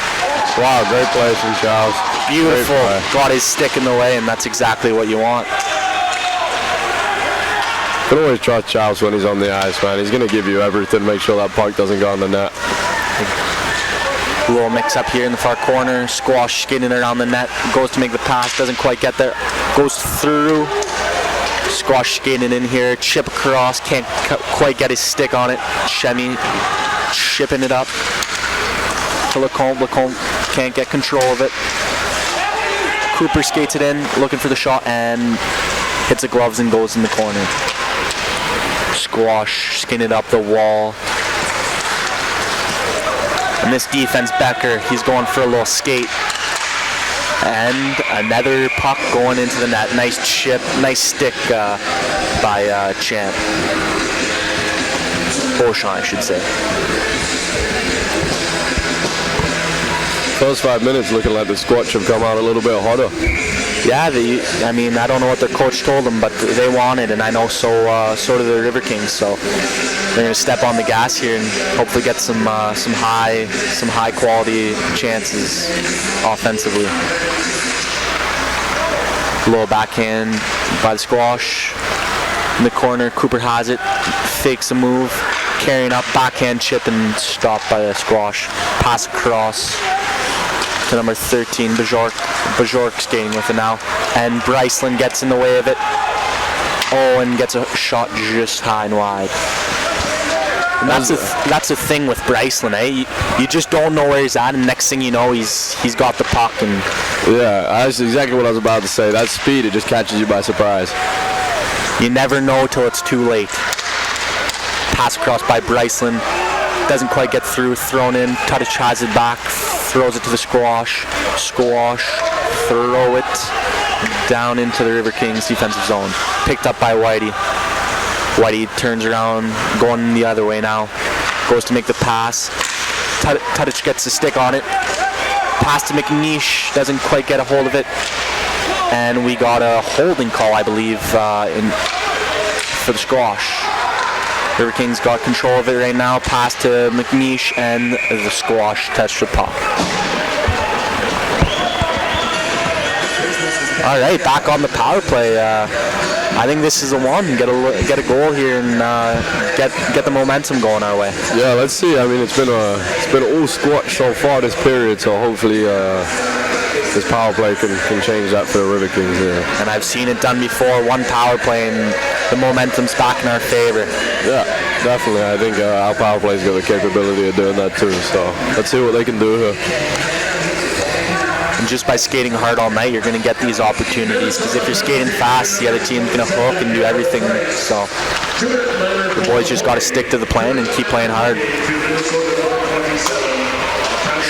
Wow, great play from Charles. Beautiful. Got his stick in the way, and that's exactly what you want. You can always trust Charles when he's on the ice, man. He's going to give you everything, make sure that puck doesn't go on the net. A little mix up here in the far corner. Squash skating around the net. Goes to make the pass, doesn't quite get there. Goes through. Squash skating in here. Chip across, can't quite get his stick on it. Chemi chipping it up to Lecomte. Lecomte can't get control of it. Cooper skates it in, looking for the shot, and hits the gloves and goes in the corner. Squash skating it up the wall. And this defense, Becker, he's going for a little skate. And another puck going into the net. Nice chip, nice stick by Champ. Beauchamp, I should say. First 5 minutes looking like the Squatch have come out a little bit hotter. Yeah, I mean, I don't know what their coach told them, but they want it, and I know so do the Riverkings. So they're going to step on the gas here and hopefully get some high quality chances offensively. A little backhand by the Squash in the corner. Cooper has it, fakes a move, carrying up, backhand chip, and stopped by the Squash. Pass across to number 13, Bajork skating with it now. And Bryceland gets in the way of it. Oh, and gets a shot just high and wide. And that's the thing with Bryceland, eh? You just don't know where he's at, and next thing you know, he's got the puck. And yeah, that's exactly what I was about to say. That speed, it just catches you by surprise. You never know till it's too late. Pass across by Bryceland. Doesn't quite get through, thrown in. Tadic has it back, throws it to the Squash. Squash, throw it down into the Riverkings defensive zone. Picked up by Whitey. Whitey turns around, going the other way now. Goes to make the pass. Tadic gets the stick on it. Pass to McNeish, doesn't quite get a hold of it. And we got a holding call, I believe, for the Squash. Riverkings got control of it right now. Pass to McNeish, and the Squash touched the puck. All right, back on the power play. I think this is a one. Get a goal here and get the momentum going our way. Yeah, let's see. I mean, it's been all Squatch so far this period, so hopefully this power play can change that for the Riverkings. Yeah. And I've seen it done before. One power play and the momentum's back in our favor. Yeah, definitely. I think our power play's got the capability of doing that too. So let's see what they can do here. And just by skating hard all night, you're going to get these opportunities, because if you're skating fast, the other team's going to hook and do everything. So the boys just got to stick to the plan and keep playing hard.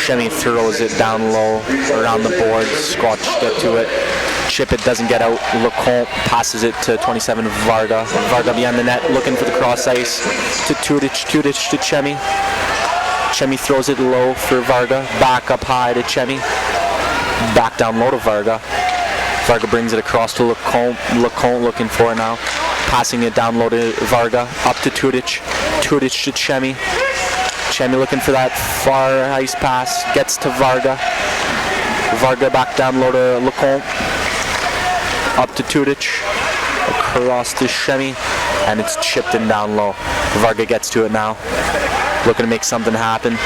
Shemi throws it down low around the board. Squatch get to it. Chip it, doesn't get out. Lecomte passes it to 27 Varga. Varga behind the net, looking for the cross ice to Tudic. Tudic to Chemi. Chemi throws it low for Varga. Back up high to Chemi. Back down low to Varga. Varga brings it across to Lecomte. Lecomte looking for it now. Passing it down low to Varga. Up to Tudic. Tudic to Chemi. Chemi looking for that far ice pass. Gets to Varga. Varga back down low to Lecomte. Up to Tudic. Across to Chemi. And it's chipped in down low. Varga gets to it now. Looking to make something happen.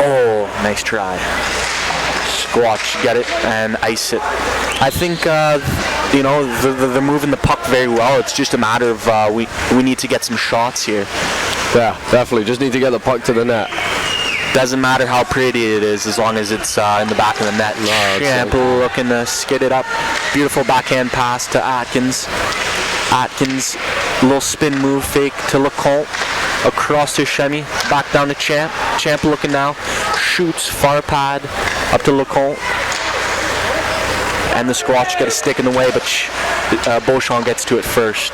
Oh, nice try. Squatch get it and ice it. I think they're moving the puck very well. It's just a matter of we need to get some shots here. Yeah, definitely. Just need to get the puck to the net. Doesn't matter how pretty it is as long as it's in the back of the net. Champ looking to skid it up. Beautiful backhand pass to Atkins. Atkins, little spin move fake to Lecomte. Across to Chemi, back down to Champ. Champ looking now, shoots far pad up to Lecomte. And the Squatch get a stick in the way, but Beauchamp gets to it first.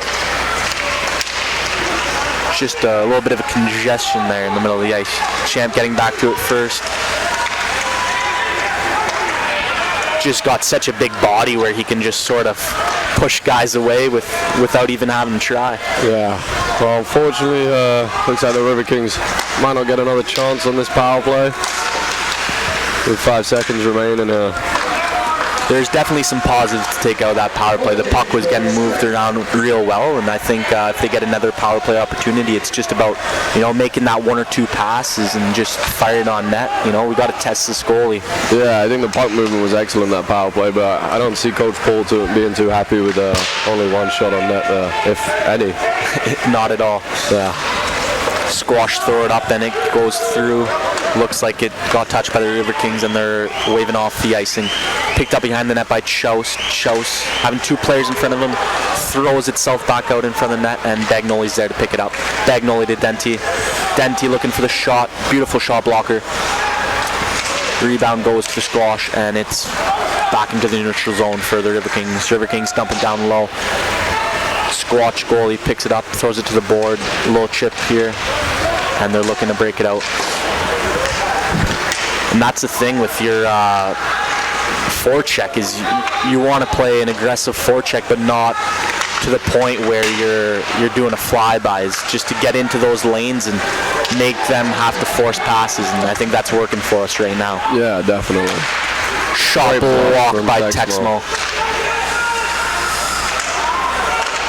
Just a little bit of a congestion there in the middle of the ice. Champ getting back to it first. Just got such a big body where he can just sort of push guys away without even having to try. Yeah. Well, unfortunately, looks like the Riverkings might not get another chance on this power play. With 5 seconds remaining. There's definitely some positives to take out of that power play. The puck was getting moved around real well, and I think if they get another power play opportunity, it's just about making that one or two passes and just firing on net. We got to test this goalie. Yeah, I think the puck movement was excellent that power play, but I don't see Coach Paul being too happy with only one shot on net there, if any. Not at all. Yeah. Squash throw it up and it goes through. Looks like it got touched by the Riverkings and they're waving off the icing. Picked up behind the net by Chouse. Chouse, having 2 players in front of him, throws itself back out in front of the net, and Bagnoli's there to pick it up. Bagnoli to Denti. Denti looking for the shot. Beautiful shot blocker. Rebound goes to the Squash, and it's back into the neutral zone for the Riverkings. Riverkings dumping down low. Squatch goalie picks it up, throws it to the board. Low chip here, and they're looking to break it out. And that's the thing with your forecheck, is you want to play an aggressive forecheck, but not to the point where you're doing a flybys, just to get into those lanes and make them have to force passes, and I think that's working for us right now. Yeah, definitely. Shot block by Texmo.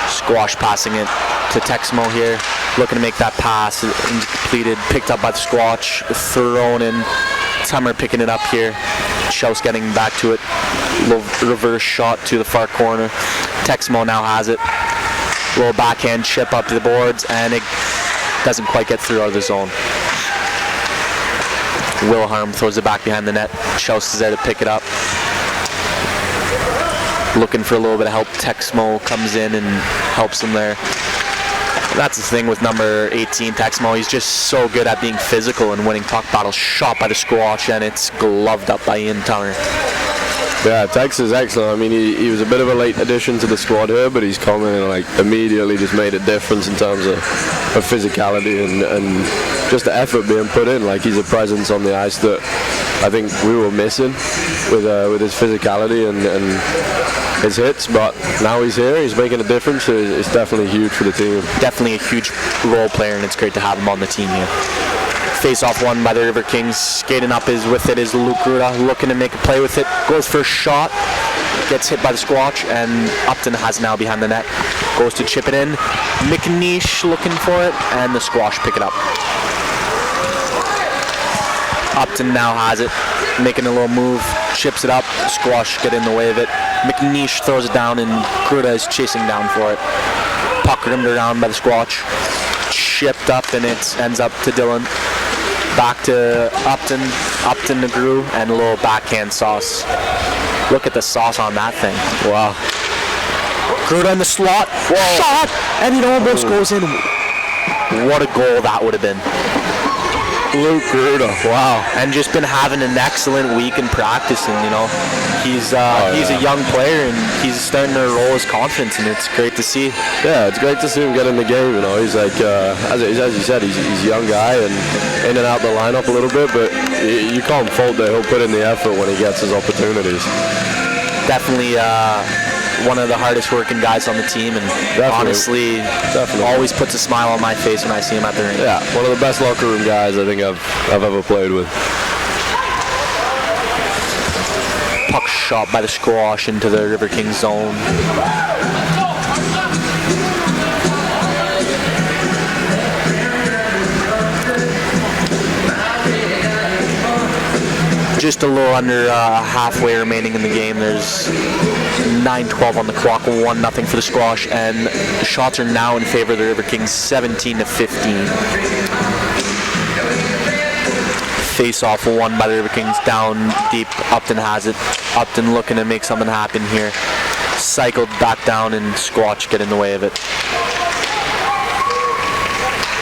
Squash passing it to Texmo here, looking to make that pass, completed, picked up by the Squatch, thrown in. Tummer picking it up here. Chouse getting back to it. Little reverse shot to the far corner. Texmo now has it. Little backhand chip up to the boards, and it doesn't quite get through out of the zone. Wilhelm throws it back behind the net. Chouse is there to pick it up. Looking for a little bit of help. Texmo comes in and helps him there. That's the thing with number 18, Texmo. He's just so good at being physical and winning puck battles. Shot by the Squash, and it's gloved up by Ian Tummer. Yeah, Tex is excellent. I mean, he was a bit of a late addition to the squad here, but he's come in and like immediately just made a difference in terms of physicality and just the effort being put in. Like, he's a presence on the ice that I think we were missing with his physicality and his hits, but now he's here, he's making a difference. It's definitely huge for the team. Definitely a huge role player, and it's great to have him on the team here. Face-off won by the Riverkings. Skating up with it is Luke Ruda, looking to make a play with it. Goes for a shot, gets hit by the Squatch, and Upton has now behind the net. Goes to chip it in. McNeish looking for it, and the Squash pick it up. Upton now has it, making a little move, chips it up. Squash get in the way of it. McNeish throws it down, and Gruda is chasing down for it. Puck rimmed around by the Squatch. Chipped up, and it ends up to Dylan. Back to Upton. Upton to Gru, and a little backhand sauce. Look at the sauce on that thing. Wow. Gruda in the slot. Whoa. Shot! And it almost goes in. What a goal that would have been. Luke Gruda, wow, and just been having an excellent week in practice, and he's a young player, and he's starting to roll his confidence, and it's great to see. Yeah, it's great to see him get in the game. He's like, as you said, he's a young guy and in and out the lineup a little bit, but you can't fault that he'll put in the effort when he gets his opportunities. Definitely one of the hardest working guys on the team, and honestly always puts a smile on my face when I see him at the rink. Yeah, one of the best locker room guys I think I've ever played with. Puck shot by the Squash into the Riverkings zone. Just a little under halfway remaining in the game. There's 9:12 on the clock, 1-0 for the Squash, and the shots are now in favor of the Riverkings, 17-15. Face-off won by the Riverkings, down deep. Upton has it. Upton looking to make something happen here. Cycled back down, and Squatch get in the way of it.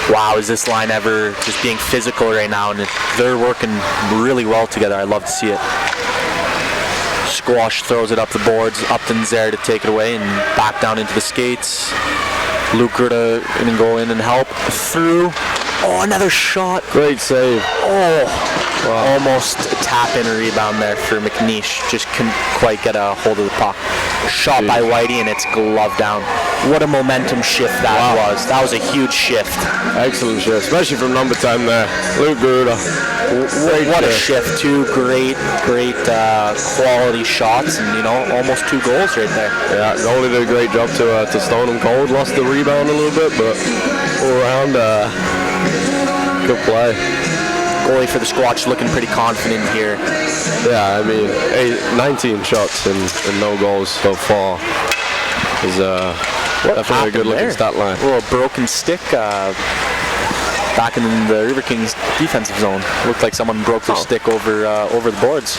Wow, is this line ever just being physical right now, and they're working really well together. I love to see it. Squash throws it up the boards. Upton's there to take it away and back down into the skates. Luke Gruda going to go in and help. Through. Oh, another shot. Great save. Oh, wow. Almost a tap-in rebound there for McNeish. Just couldn't quite get a hold of the puck. Shot by Whitey, and it's gloved down. What a momentum shift that was. That was a huge shift. Excellent shift, especially from number 10 there. Luke Gruda. What a shift. Two great quality shots, and almost 2 goals right there. Yeah, goalie did a great job to stone him cold. Lost the rebound a little bit, but all around, good play. Goalie for the Squatch looking pretty confident here. Yeah, I mean, 19 shots and no goals so far is definitely a good looking stat line. A little broken stick back in the Riverkings defensive zone. Looked like someone broke their stick over the boards.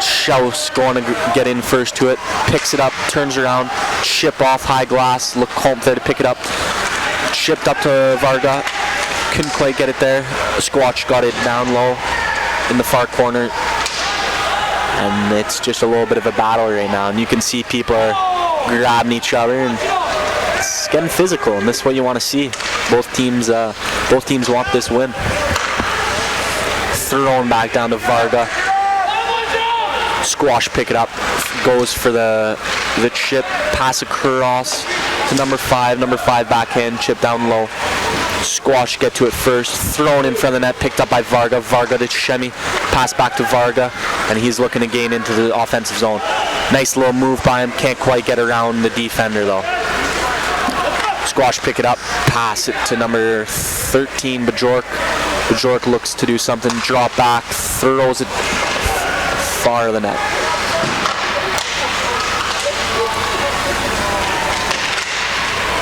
Schaus going to get in first to it, picks it up, turns around, chip off high glass, Lecomte there to pick it up, chipped up to Varga, couldn't quite get it there. Squatch got it down low in the far corner, and it's just a little bit of a battle right now, and you can see people are grabbing each other, and it's getting physical, and this is what you want to see. Both teams want this win. Thrown back down to Varga. Squash pick it up, goes for the chip, pass across to number 5 backhand, chip down low. Squash get to it first, thrown in front of the net, picked up by Varga. Varga to Shemi, pass back to Varga, and he's looking to gain into the offensive zone. Nice little move by him, can't quite get around the defender though. Squash pick it up, pass it to number 13, Bajork. Bajork looks to do something, drop back, throws it far of the net.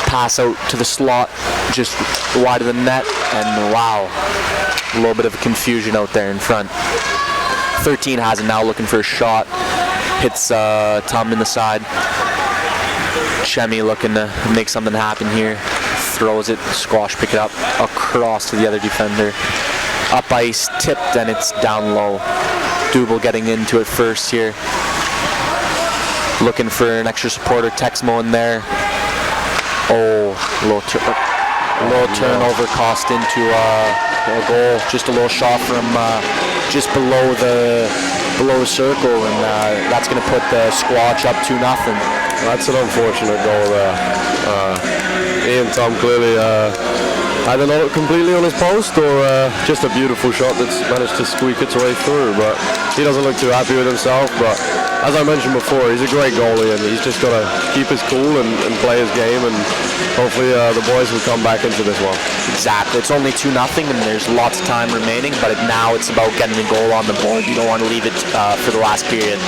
Pass out to the slot, just wide of the net, and wow, a little bit of confusion out there in front. 13 has it now, looking for a shot, hits Tom in the side. Shemi looking to make something happen here, throws it, Squash pick it up, across to the other defender. Up ice, tipped, and it's down low. Dubel getting into it first here. Looking for an extra supporter, Texmo in there. Oh, little turnover cost into a goal. Just a little shot from just below the circle, and that's going to put the Squatch up 2-0. That's an unfortunate goal there. Ian Tom clearly either not completely on his post or just a beautiful shot that's managed to squeak its way through, but he doesn't look too happy with himself. But as I mentioned before, he's a great goalie, and he's just got to keep his cool and play his game, and hopefully the boys will come back into this one. Exactly. It's only 2-0 and there's lots of time remaining, but now it's about getting the goal on the board. You don't want to leave it for the last period.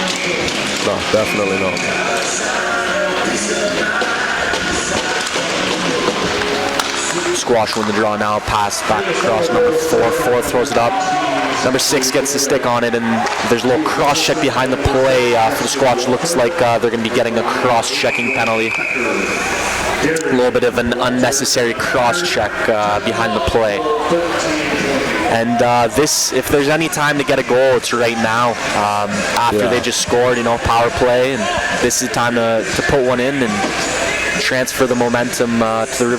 No, definitely not. Squash win the draw now, pass back across number 4. 4 throws it up. Number 6 gets the stick on it, and there's a little cross-check behind the play for the Squatch. Looks like they're going to be getting a cross-checking penalty. A little bit of an unnecessary cross-check behind the play. And if there's any time to get a goal, it's right now. After they just scored, power play, and this is the time to put one in and transfer the momentum to the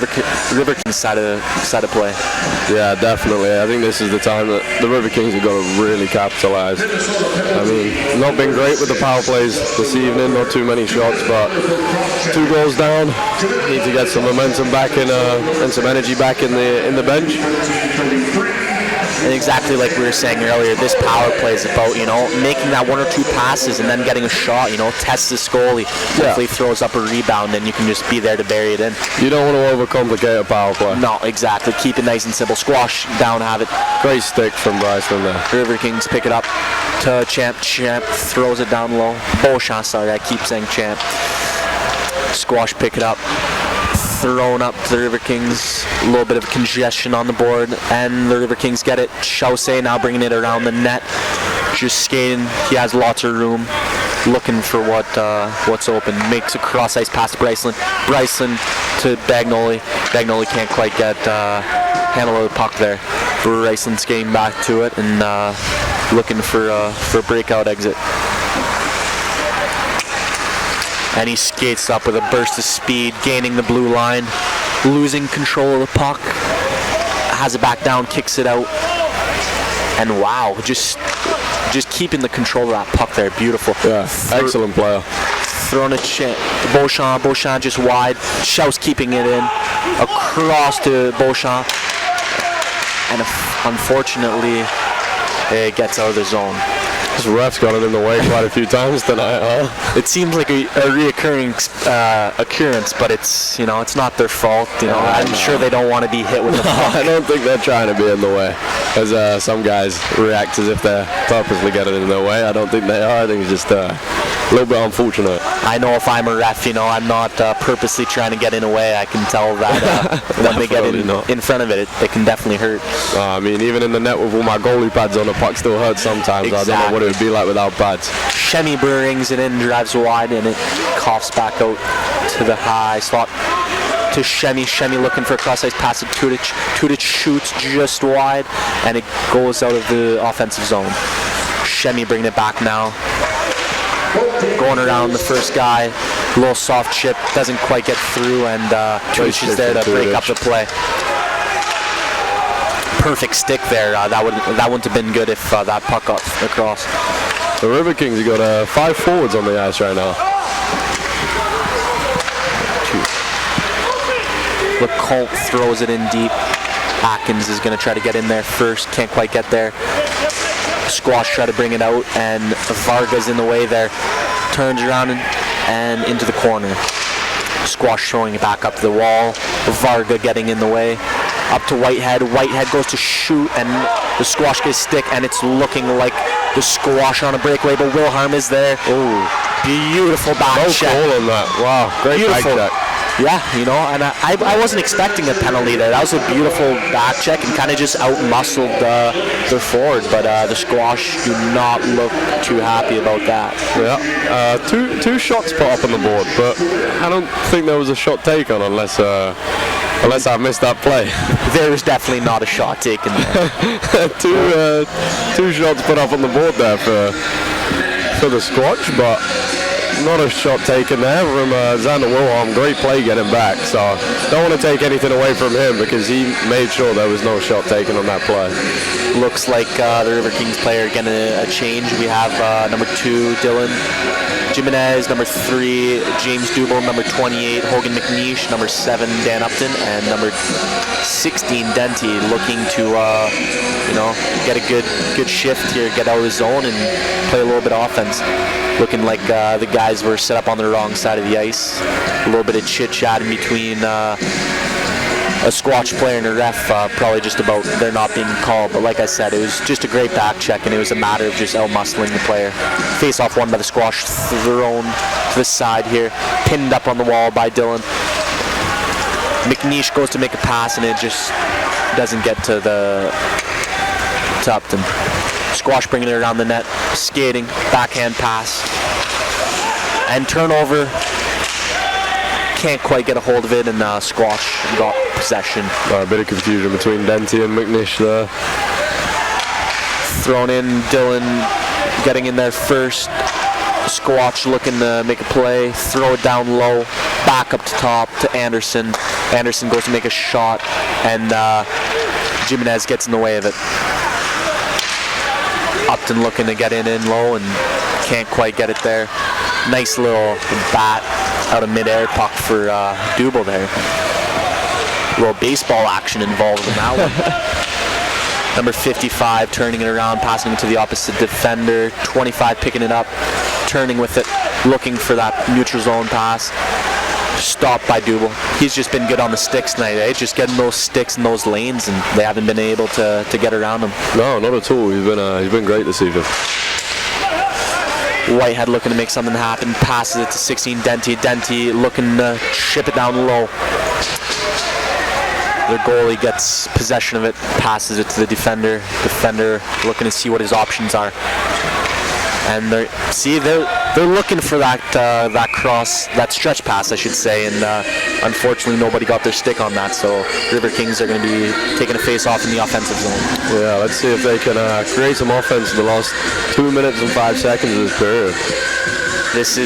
Riverkings side of play. Yeah, definitely. I think this is the time that the Riverkings have got to really capitalize. I mean, not been great with the power plays this evening, not too many shots, but 2 goals down. Need to get some momentum back in and some energy back in the bench. And exactly like we were saying earlier, this power play is about, making that 1 or 2 passes and then getting a shot, test this goalie. Hopefully throws up a rebound and you can just be there to bury it in. You don't want to overcomplicate a power play. No, exactly. Keep it nice and simple. Squash down, have it. Great stick from Bryson there. Riverkings pick it up to Champ. Champ throws it down low. Beauchamp, sorry, I keep saying Champ. Squash pick it up. Thrown up to the Riverkings, a little bit of congestion on the board, and the Riverkings get it. Chaussee now bringing it around the net, just skating. He has lots of room, looking for what's open. Makes a cross ice pass to Bryceland. Bryceland to Bagnoli. Bagnoli can't quite get handle of the puck there. Bryceland skating back to it and looking for a breakout exit. And he skates up with a burst of speed, gaining the blue line, losing control of the puck, has it back down, kicks it out, and wow, just keeping the control of that puck there, beautiful. Yeah, excellent player. Throwing a Beauchamp just wide, Schaus keeping it in, across to Beauchamp, and unfortunately, it gets out of the zone. This ref's got it in the way quite a few times tonight, huh? It seems like a reoccurring occurrence, but it's it's not their fault. I'm sure they don't want to be hit with the puck. I don't think they're trying to be in the way. as some guys react as if they're purposely getting in their way. I don't think they are. I think it's just a little bit unfortunate. I know if I'm a ref, I'm not purposely trying to get in a way. I can tell that when they get in front of it, it can definitely hurt. I mean, even in the net with all my goalie pads on, the puck still hurts sometimes. Exactly. I don't know what it would be like without pads. Shemi brings it in, drives wide, and it coughs back out to the high slot to Shemi. Shemi looking for a cross-ice pass to Tudic. Tudic shoots just wide, and it goes out of the offensive zone. Shemi bringing it back now. Going around the first guy, a little soft chip, doesn't quite get through, and Tudic is there to break up the play. Perfect stick there. That wouldn't have been good if that puck got across. The Riverkings have got 5 forwards on the ice right now. LeConte throws it in deep. Atkins is going to try to get in there first. Can't quite get there. Squatch try to bring it out, and Varga's in the way there. Turns around and into the corner. Squatch throwing it back up to the wall. Varga getting in the way. Up to Whitehead. Whitehead goes to shoot, and the Squatch gets stick, and it's looking like the Squatch on a breakaway, but Wilhelm is there. Oh, beautiful back check. No goal on that. Wow, great Beautiful. back check. Yeah, and I wasn't expecting a penalty there. That was a beautiful back check and kind of just out-muscled their forward, but the Squash do not look too happy about that. Yeah, two shots put up on the board, but I don't think there was a shot taken unless I missed that play. There was definitely not a shot taken there. two shots put up on the board there for the Squatch, but not a shot taken there from Xander Wilhelm. Great play getting back, so don't want to take anything away from him because he made sure there was no shot taken on that play. Looks like the Riverkings player getting a change. We have number 2, Dylan Jimenez, number 3, James Dubel, number 28, Hogan McNeish, number 7, Dan Upton, and number 16, Denty, looking to get a good shift here, get out of the zone, and play a little bit of offense. Looking like the guys were set up on the wrong side of the ice. A little bit of chit-chat in between a Squatch player and a ref, probably just about there not being called. But like I said, it was just a great back check, and it was a matter of just out-muscling the player. Face-off won by the Squatch, thrown to the side here, pinned up on the wall by Dylan. McNeish goes to make a pass, and it just doesn't get to Upton. Squash bringing it around the net, skating, backhand pass, and turnover. Can't quite get a hold of it, and Squash got possession. A bit of confusion between Denty and McNeish there. Thrown in, Dylan getting in there first. Squatch looking to make a play, throw it down low, back up to top to Anderson. Anderson goes to make a shot, and Jimenez gets in the way of it. Upton looking to get in low and can't quite get it there. Nice little bat out of midair puck for Dubel there. A little baseball action involved in that one. Number 55 turning it around, passing it to the opposite defender. 25 picking it up, turning with it, looking for that neutral zone pass. Stopped by Dubel. He's just been good on the sticks tonight, eh? Just getting those sticks in those lanes, and they haven't been able to get around him. No, not at all. He's been great this evening. Whitehead looking to make something happen. Passes it to 16, Denty. Denty looking to chip it down low. The goalie gets possession of it, passes it to the defender. Defender looking to see what his options are. And they're looking for that cross, that stretch pass, I should say, and unfortunately nobody got their stick on that. So Riverkings are going to be taking a face-off in the offensive zone. Yeah, let's see if they can create some offense in the last 2 minutes and 5 seconds of this period. This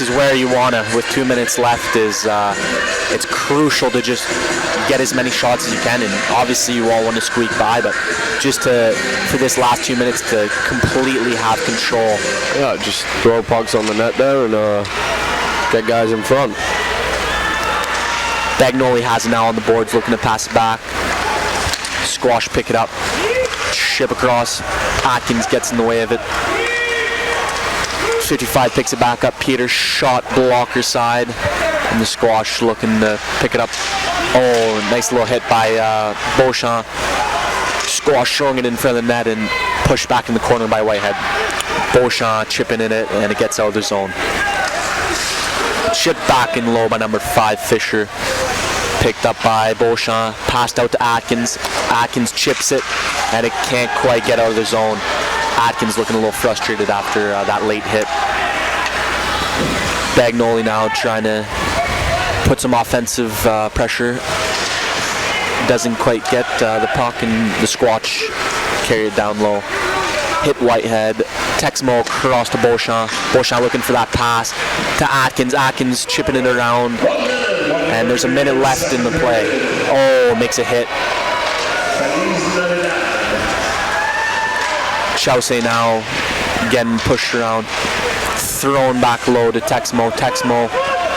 is where you want to, with 2 minutes left, it's crucial to just get as many shots as you can, and obviously you all want to squeak by, but just for this last 2 minutes to completely have control. Yeah, just throw pucks on the net there and get guys in front. Bagnoli has it now on the boards, looking to pass it back. Squash pick it up, ship across. Atkins gets in the way of it. 55 picks it back up. Peters shot blocker side, and the Squash looking to pick it up. Oh, nice little hit by Beauchamp. Squash throwing it in front of the net and pushed back in the corner by Whitehead. Beauchamp chipping in it, and it gets out of the zone. Chipped back in low by number 5, Fisher. Picked up by Beauchamp, passed out to Atkins. Atkins chips it, and it can't quite get out of the zone. Atkins looking a little frustrated after that late hit. Bagnoli now trying to put some offensive pressure. Doesn't quite get the puck, and the Squatch carry it down low. Hit Whitehead. Texmo across to Beauchamp. Beauchamp looking for that pass to Atkins. Atkins chipping it around. And there's a minute left in the play. Oh, makes a hit. Chausse now getting pushed around. Thrown back low to Texmo. Texmo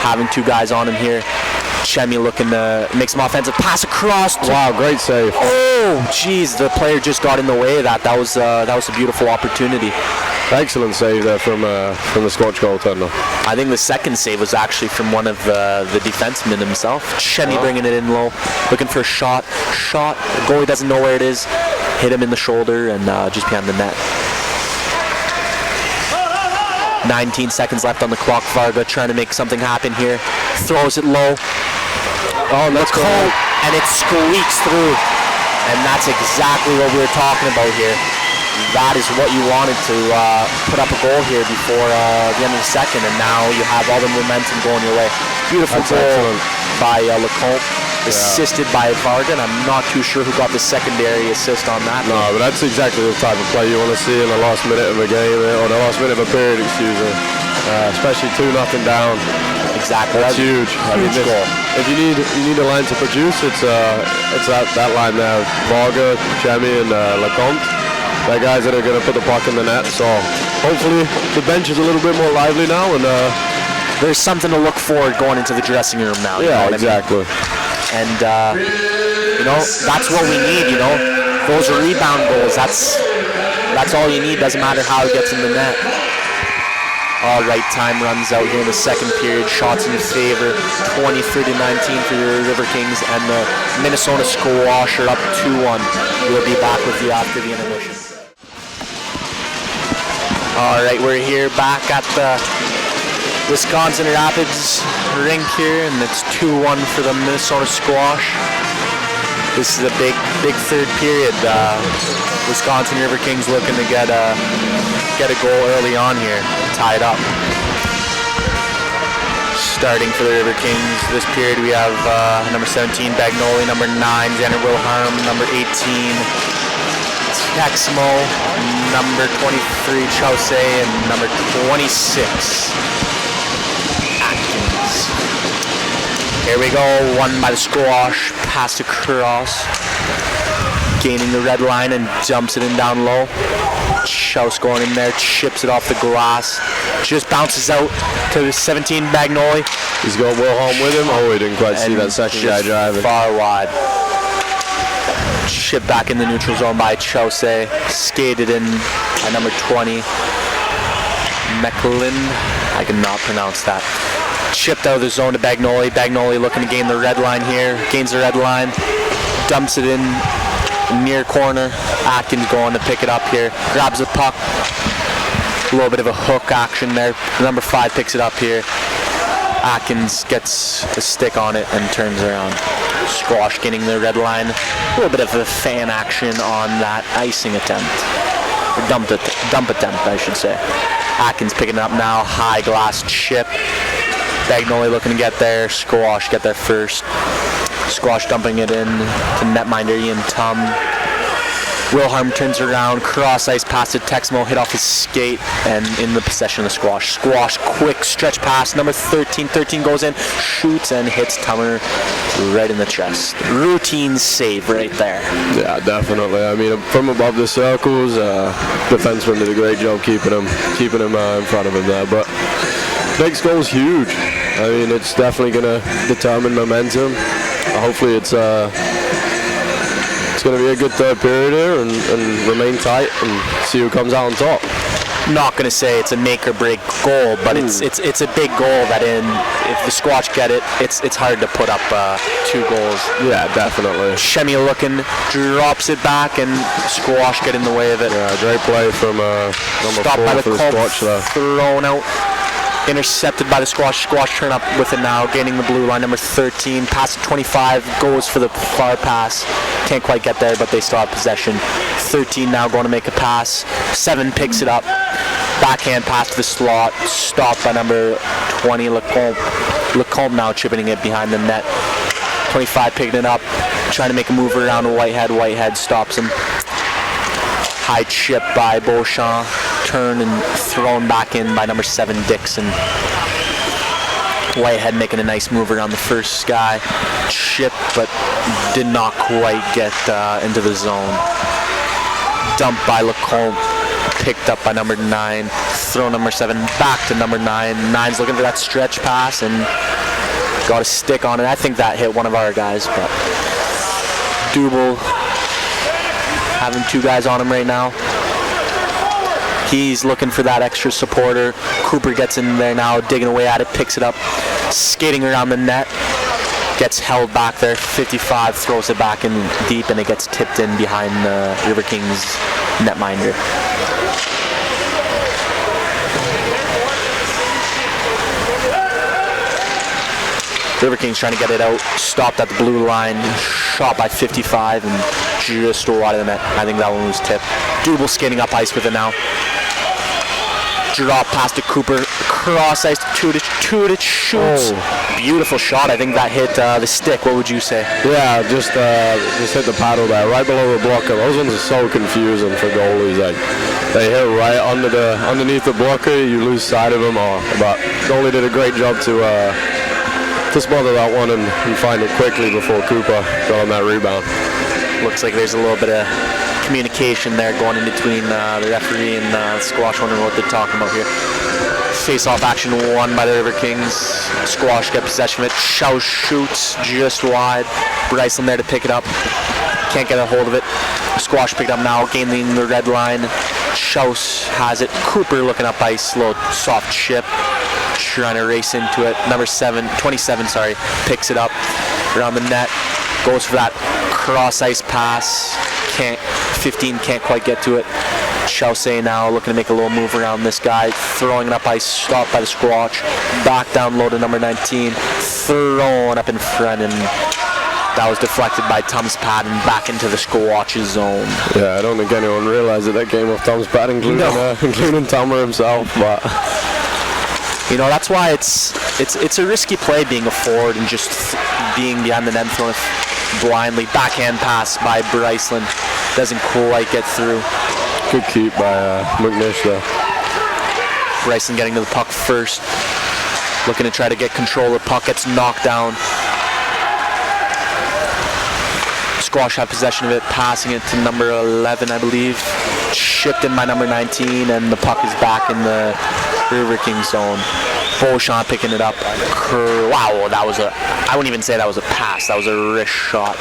having 2 guys on him here. Chemi looking to make some offensive pass across. Wow, great save. Oh, jeez, the player just got in the way of that. That was a beautiful opportunity. Excellent save there from the Squatch goaltender. I think the second save was actually from one of the defensemen himself. Chemi bringing it in low, looking for a shot. The goalie doesn't know where it is. Hit him in the shoulder and just behind the net. 19 seconds left on the clock. Varga trying to make something happen here. Throws it low. Oh, let's go. And it squeaks through. And that's exactly what we were talking about here. That is what you wanted to put up a goal here before the end of the second, and now you have all the momentum going your way. Beautiful goal excellent by Lecomte, assisted by Varga, and I'm not too sure who got the secondary assist on that. No, but that's exactly the type of play you want to see in the last minute of a game, or the last minute of a period, excuse me. Especially 2-0 down. Exactly. That's huge. I mean, goal. If you need a line to produce, it's that line there. Varga, Chemi, and Lecomte. They're guys that are going to put the puck in the net. So hopefully the bench is a little bit more lively now, and there's something to look forward going into the dressing room now. Yeah, exactly. I mean? And that's what we need. Those rebound goals. That's all you need. Doesn't matter how it gets in the net. All right, time runs out here in the second period. Shots in favor, 23-19 for the Riverkings, and the Minnesota Squash are up 2-1. We'll be back with you after the intermission. All right, we're here back at the Wisconsin Rapids rink here, and it's 2-1 for the Minnesota Squash. This is a big third period. Wisconsin Riverkings looking to get a goal early on here, tie it up. Starting for the Riverkings this period, we have number 17 Bagnoli, number 9 Xander Wilhelm, number 18 Texmo, number 23 Chausse, and number 26 Atkins. Here we go, won by the Squash, pass across, gaining the red line and dumps it in down low. Chausse going in there, chips it off the glass, just bounces out to the 17 Bagnoli. He's got Wilhelm with him. Oh, we didn't quite see that second guy driving. Far wide. Chip back in the neutral zone by Chausse. Skated in by number 20. Mecklin. I cannot pronounce that. Chipped out of the zone to Bagnoli. Bagnoli looking to gain the red line here. Gains the red line. Dumps it in near corner. Atkins going to pick it up here. Grabs the puck. A little bit of a hook action there. Number 5 picks it up here. Atkins gets a stick on it and turns around. Squash getting the red line. A little bit of a fan action on that icing attempt. Or dump attempt, I should say. Atkins picking it up now. High glass chip. Bagnoli looking to get there. Squash get there first. Squash dumping it in to netminder Ian Tum. Wilhelm turns around, cross ice pass to Texmo, hit off his skate, and in the possession of the Squash. Squash, quick stretch pass, number 13. 13 goes in, shoots and hits Tummer right in the chest. Routine save right there. Yeah, definitely. I mean, from above the circles, defenseman did a great job keeping him in front of him there. But next goal's huge. I mean, it's definitely going to determine momentum. Hopefully it's going to be a good third period here and remain tight and see who comes out on top. not going to say it's a make or break goal, but it's a big goal that if the Squatch get it, it's hard to put up 2 goals. Yeah, definitely. Shemi looking, drops it back, and Squash get in the way of it. Yeah, great play from number Stopped 4 by the for the Squatch there. thrown out. Intercepted by the Squash. Squash turn up with it now, gaining the blue line. Number 13, pass to 25, goes for the far pass. Can't quite get there, but they still have possession. 13 now going to make a pass. 7 picks it up. Backhand pass to the slot. Stopped by number 20, Lecomte. Lecomte now chipping it behind the net. 25 picking it up. Trying to make a move around Whitehead. Whitehead stops him. High chip by Beauchamp, turn and thrown back in by number 7 Dixon. Whitehead making a nice move around the first guy. Chip, but did not quite get into the zone. Dumped by Lecomte, picked up by number 9. Throw number 7 back to number 9. 9's looking for that stretch pass and got a stick on it. I think that hit one of our guys, but Double having 2 guys on him right now. He's looking for that extra supporter. Cooper gets in there now, digging away at it, picks it up, skating around the net, gets held back there. 55 throws it back in deep, and it gets tipped in behind the Riverkings netminder. Riverkings trying to get it out, stopped at the blue line, shot by 55 and just wide of the net. I think that one was tipped. Double skating up ice with it now. Drop pass to Cooper, cross ice to Tudich, shoots. Oh. Beautiful shot. I think that hit the stick. What would you say? Yeah, just hit the paddle there, right below the blocker. Those ones are so confusing for goalies. Like they hit right underneath the blocker, you lose sight of them. But goalie did a great job to smother that one and find it quickly before Cooper got on that rebound. Looks like there's a little bit of communication there going in between the referee and Squash, wondering what they're talking about here. Face-off action won by the Riverkings. Squash get possession of it. Shaw shoots just wide. Bryceland there to pick it up. Can't get a hold of it. Squash picked up now, gaining the red line. Schaus has it. Cooper looking up ice, little soft chip. Trying to race into it. Number 27, picks it up around the net. Goes for that cross ice pass. 15 can't quite get to it. Chaussee now looking to make a little move around this guy. Throwing it up ice, stopped by the Squatch. Back down low to number 19. Thrown up in front, and that was deflected by Tom's pad and back into the Squatch's zone. Yeah, I don't think anyone realized that came off Tom's pad, including Tomer himself. But you know, that's why it's a risky play being a forward and just being behind the net, throwing it blindly. Backhand pass by Bryceland, doesn't quite get through. Good keep by McNish there. Bryceland getting to the puck first, looking to try to get control of the puck, gets knocked down. Squash have possession of it, passing it to number 11, I believe. Shipped in by number 19, and the puck is back in the Riverkings zone. Beauchamp picking it up. Wow, that was I wouldn't even say that was a pass. That was a wrist shot.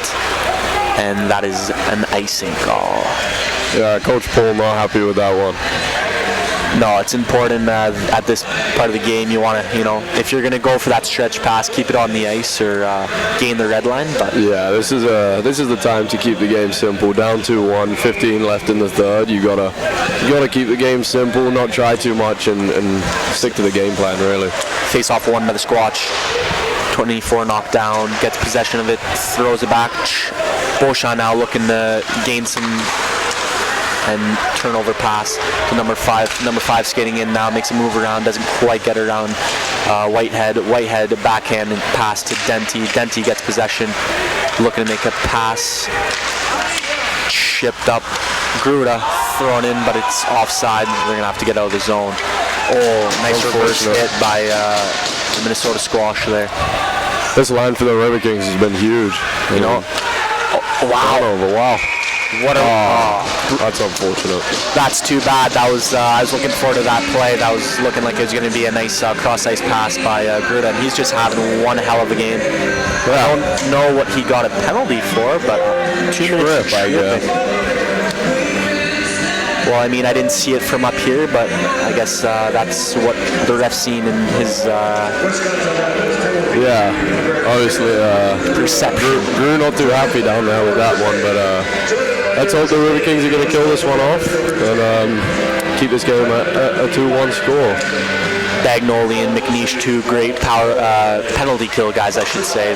And that is an icing call. Yeah, Coach Paul not happy with that one. No, it's important at this part of the game. You want to, if you're going to go for that stretch pass, keep it on the ice or gain the red line. But yeah, this is the time to keep the game simple. Down 2-1, 15 left in the third. You gotta keep the game simple, not try too much, and stick to the game plan really. Face off won by the Squatch. 24 knocked down, gets possession of it, throws it back. Beauchamp now looking to gain some and turnover pass to number 5. Number 5 skating in now, makes a move around, doesn't quite get around Whitehead. Whitehead backhand and pass to Denty. Denty gets possession, looking to make a pass. Chipped up. Gruda thrown in, but it's offside. They're going to have to get out of the zone. Oh, nice reverse hit by the Minnesota Squash there. This line for the Riverkings has been huge. Wow. What that's unfortunate. That's too bad. That was I was looking forward to that play. That was looking like it was going to be a nice cross-ice pass by Gruda, and he's just having one hell of a game. Yeah. I don't know what he got a penalty for, but 2 minutes tripping. Well, I mean, I didn't see it from up here, but I guess that's what the ref's seen in his Yeah, obviously, perception. Drew not too happy down there with that one, but let's hope the Riverkings are going to kill this one off and keep this game a 2-1 score. Bagnoli and McNeish, two great penalty kill guys, I should say.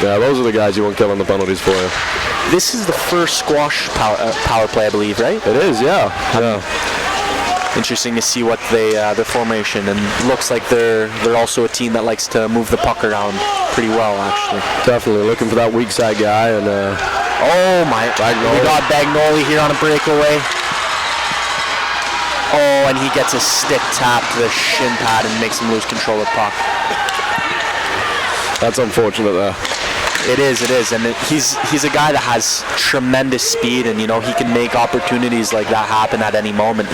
Yeah, those are the guys you want killing the penalties for you. This is the first squash power play, I believe, right? It is, yeah. Interesting to see what their formation, and looks like they're also a team that likes to move the puck around pretty well, actually. Definitely looking for that weak side guy, and oh my! We got Bagnoli here on a breakaway. Oh, and he gets a stick tap to the shin pad and makes him lose control of the puck. That's unfortunate there. It is, and he's a guy that has tremendous speed, and you know he can make opportunities like that happen at any moment.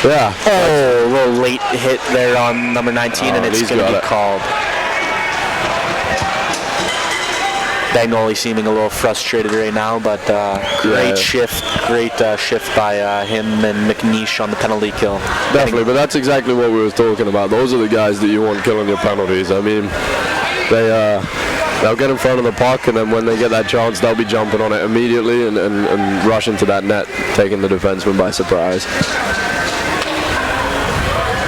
Yeah. Oh, a little late hit there on number 19, and it's going to be called. Bagnoli seeming a little frustrated right now, but great shift by him and McNeish on the penalty kill. Definitely, but that's exactly what we were talking about. Those are the guys that you want killing your penalties. I mean, they'll get in front of the puck, and then when they get that chance, they'll be jumping on it immediately and rush into that net, taking the defenseman by surprise.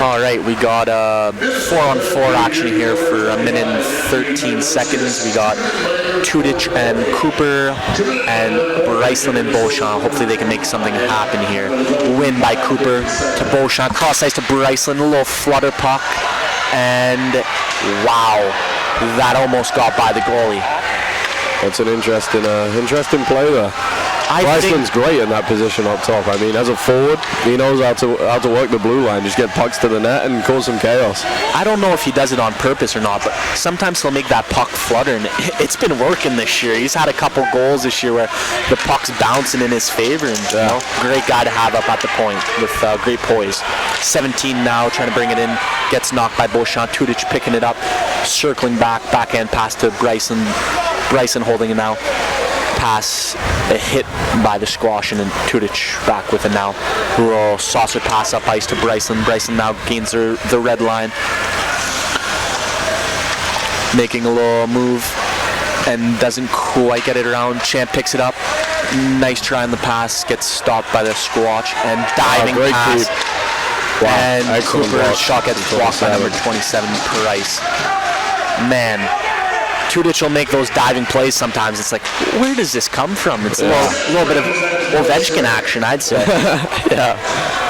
All right, we got 4-on-4 action here for a minute and 13 seconds. We got Tudich and Cooper and Bryceland and Beauchamp. Hopefully they can make something happen here. Win by Cooper to Beauchamp. Cross ice to Bryceland. A little flutter puck. And wow, that almost got by the goalie. That's an interesting play there. Bryceland's great in that position up top. I mean, as a forward, he knows how to work the blue line, just get pucks to the net and cause some chaos. I don't know if he does it on purpose or not, but sometimes he'll make that puck flutter, and it's been working this year. He's had a couple goals this year where the puck's bouncing in his favor, and you know, great guy to have up at the point with great poise. 17 now, trying to bring it in, gets knocked by Beauchamp. Tudich picking it up, circling backhand pass to Bryson. Bryson holding it now. Pass, a hit by the Squash, and then Tudich back with it now. A little saucer pass up ice to Bryson. Bryson now gains the red line. Making a little move and doesn't quite get it around. Champ picks it up. Nice try on the pass. Gets stopped by the Squatch and diving pass. Keep. Wow. And Cooper's shot gets blocked by number 27, Price. Man. Tudich will make those diving plays sometimes. It's like, where does this come from? It's a little bit of Ovechkin action, I'd say. Yeah.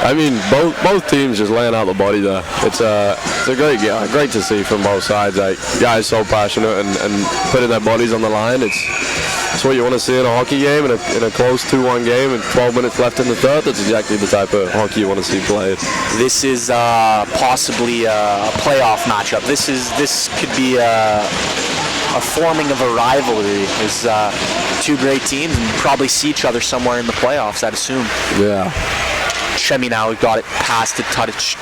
I mean, both teams just laying out the body there. It's a great to see from both sides. Like, guys so passionate and putting their bodies on the line. It's what you want to see in a hockey game, in a close 2-1 game, and 12 minutes left in the third. That's exactly the type of hockey you want to see played. This is possibly a playoff matchup. This could be a forming of a rivalry. Is two great teams and probably see each other somewhere in the playoffs, I'd assume. Yeah. Shemi now got it past to Tudich.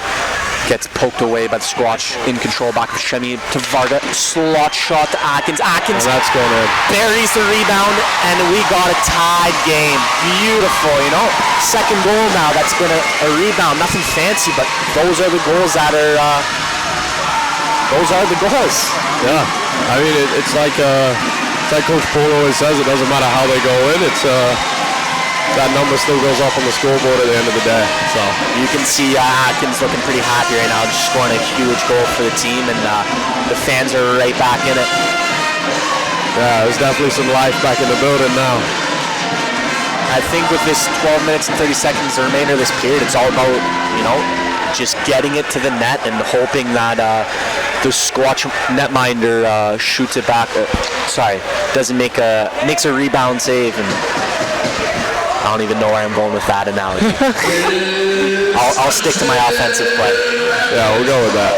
Gets poked away by the Squatch. In control back of Shemi to Varga. Slot shot to Atkins. Atkins that's going in. Buries the rebound, and we got a tied game. Beautiful, you know. Second goal now. That's been a rebound. Nothing fancy, but those are the goals that are. Those are the goals. Yeah. I mean, it's like Coach Paul always says. It doesn't matter how they go in. It's that number still goes up on the scoreboard at the end of the day. So you can see Atkins looking pretty happy right now, just scoring a huge goal for the team, and the fans are right back in it. Yeah, there's definitely some life back in the building now. I think with this 12 minutes and 30 seconds, the remainder of this period, it's all about, you know, just getting it to the net and hoping that the Squatch netminder shoots it back. Makes a rebound save, and I don't even know where I'm going with that analogy. I'll stick to my offensive play. Yeah, we'll go with that.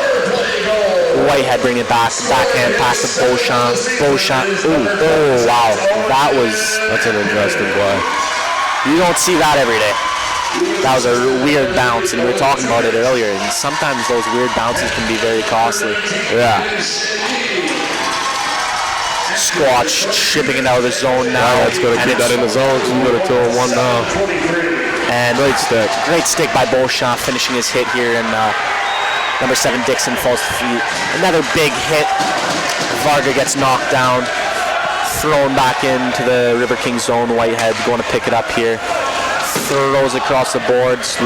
Whitehead bring it back, backhand pass to Beauchamp. Oh wow, that's an interesting play. You don't see that every day. That was a weird bounce, and we were talking about it earlier, and sometimes those weird bounces can be very costly. Yeah. Squatch shipping it out of the zone now. Wow, it's going to keep that in the zone. So we've got a 2-on-1 now. And great stick. Great stick by Beauchamp, finishing his hit here. And number 7 Dixon falls to feet. Another big hit. Varga gets knocked down. Thrown back into the Riverkings zone. Whitehead going to pick it up here. Throws across the boards.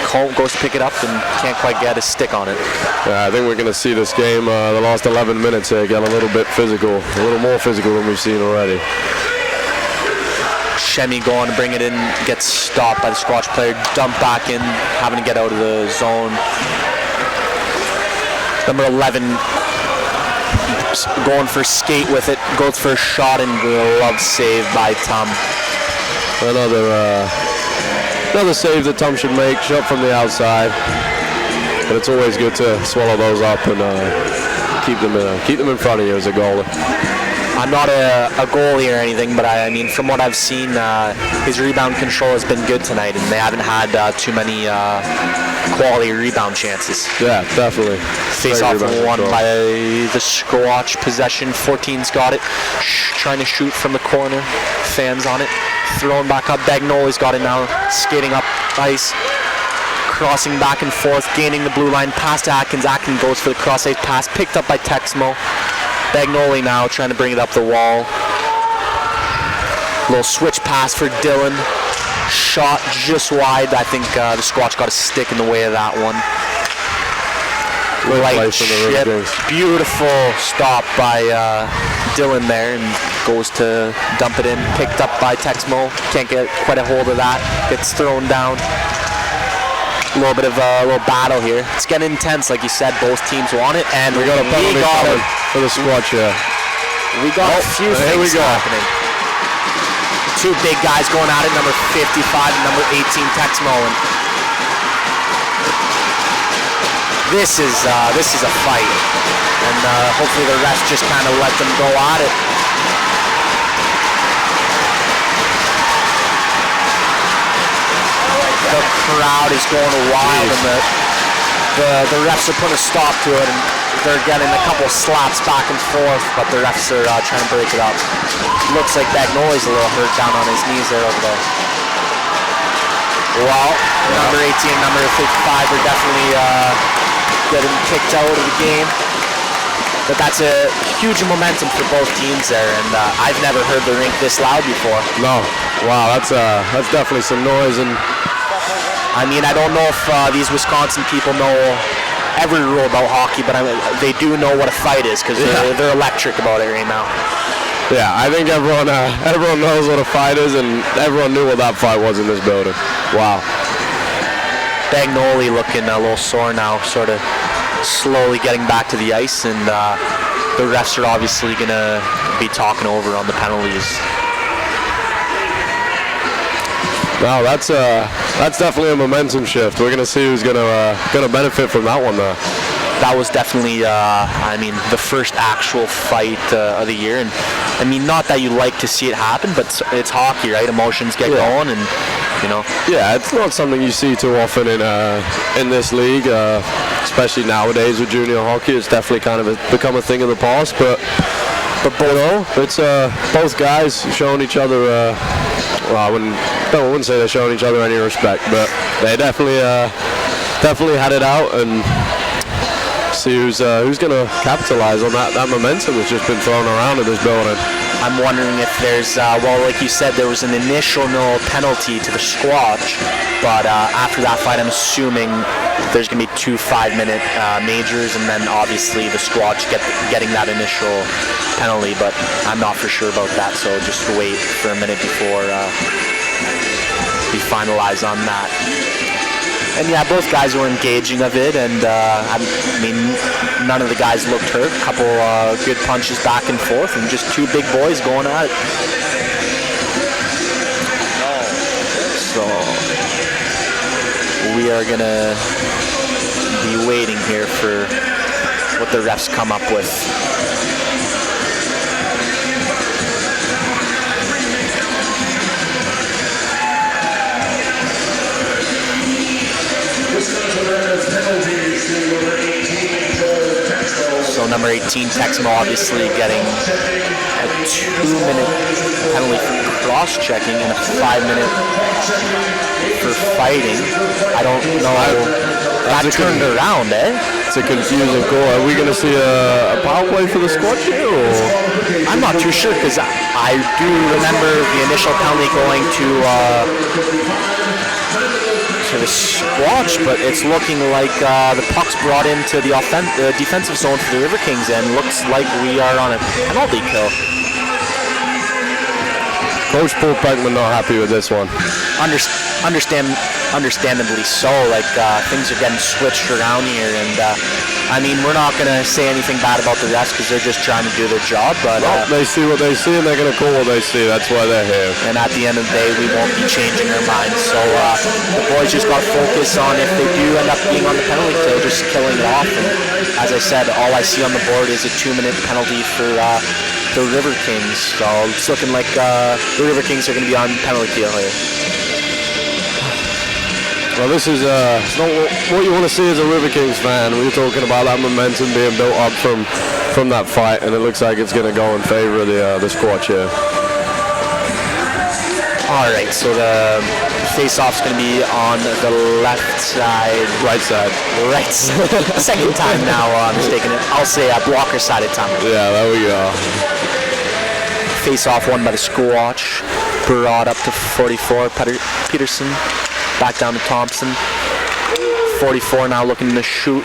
Colt goes to pick it up and can't quite get his stick on it. Yeah, I think we're going to see this game, the last 11 minutes here, get a little bit physical, a little more physical than we've seen already. Shemi going to bring it in, gets stopped by the Squatch player, dump back in, having to get out of the zone. Number 11 going for skate with it, goes for a shot and glove save by Tom. Another save that Tom should make, shot from the outside. But it's always good to swallow those up and keep them in front of you as a goalie. I'm not a goalie or anything, but I mean, from what I've seen, his rebound control has been good tonight, and they haven't had too many quality rebound chances. Yeah, definitely. Face-off won by the Squatch possession. 14's got it, trying to shoot from the corner. Fans on it. Thrown back up. Bagnoli's got it now. Skating up ice. Crossing back and forth. Gaining the blue line. Pass to Atkins. Atkins goes for the cross-ice pass. Picked up by Texmo. Bagnoli now trying to bring it up the wall. Little switch pass for Dylan. Shot just wide. I think the Squatch got a stick in the way of that one. Light chip. Beautiful stop by Dylan there, and goes to dump it in. Picked up by Texmo. Can't get quite a hold of that. Gets thrown down. A little bit of a little battle here. It's getting intense, like you said. Both teams want it, and we got a penalty for the Squatch here. We got a few things happening. Two big guys going at it. Number 55 and number 18 Texmo. And this is a fight, and hopefully the refs just kind of let them go at it. The crowd is going wild, and the refs are putting a stop to it, and they're getting a couple slaps back and forth, but the refs are trying to break it up. Looks like Bagnoli's a little hurt down on his knees there over there. Well, number 18 and number 55 are definitely getting kicked out of the game. But that's a huge momentum for both teams there, and I've never heard the rink this loud before. No. Wow, that's definitely some noise. And I mean, I don't know if these Wisconsin people know every rule about hockey, but they do know what a fight is, because they're electric about it right now. Yeah, I think everyone knows what a fight is, and everyone knew what that fight was in this building. Wow. Bagnoli looking a little sore now, sort of slowly getting back to the ice, and the refs are obviously going to be talking over on the penalties. Wow, that's definitely a momentum shift. We're gonna see who's gonna benefit from that one though. That was definitely, I mean, the first actual fight of the year, and I mean, not that you like to see it happen, but it's hockey, right? Emotions get going, and you know. Yeah, it's not something you see too often in this league, especially nowadays with junior hockey. It's definitely kind of become a thing of the past, but you know, it's both guys showing each other. Well, I wouldn't say they're showing each other any respect, but they definitely had it out, and see who's going to capitalize on that momentum that's just been thrown around in this building. I'm wondering if there's, well, like you said, there was an initial no penalty to the Squatch, but after that fight, I'm assuming there's going to be 2 5-minute majors, and then obviously the Squatch getting that initial penalty, but I'm not for sure about that, so just wait for a minute before we finalize on that. And yeah, both guys were engaging of it, and I mean, none of the guys looked hurt. A couple good punches back and forth, and just two big boys going at it. So we are gonna be waiting here for what the refs come up with. So number number 18, Texmo, obviously getting a 2-minute penalty for cross-checking and a 5-minute for fighting. I don't know. That turned around, eh? It's a confusing call. Are we going to see a power play for the Squatch here? Or? I'm not too sure because I do remember the initial penalty going to the Squatch, but it's looking like the puck's brought into the defensive zone for the Riverkings, and looks like we are on a penalty kill. Coach Paul Beckman not happy with this one. Understandably so. Like things are getting switched around here, and I mean, we're not gonna say anything bad about the refs because they're just trying to do their job. But they see what they see, and they're gonna call what they see. That's why they're here. And at the end of the day, we won't be changing our minds. So the boys just got to focus on, if they do end up being on the penalty kill, just killing it off. And as I said, all I see on the board is a 2-minute penalty for the Riverkings. So it's looking like the Riverkings are going to be on penalty kill here. Well, this is not what you want to see as a Riverkings fan. We were talking about that momentum being built up from that fight, and it looks like it's going to go in favor of the Squatch here. All right, so the face-off's going to be on the left side. Right side. Right side. Second time now I'm mistaken it. I'll say blocker side of time. Yeah, there we go. Face-off won by the Squatch. Brought up to 44. Peterson. Back down to Thompson. 44 now looking to shoot.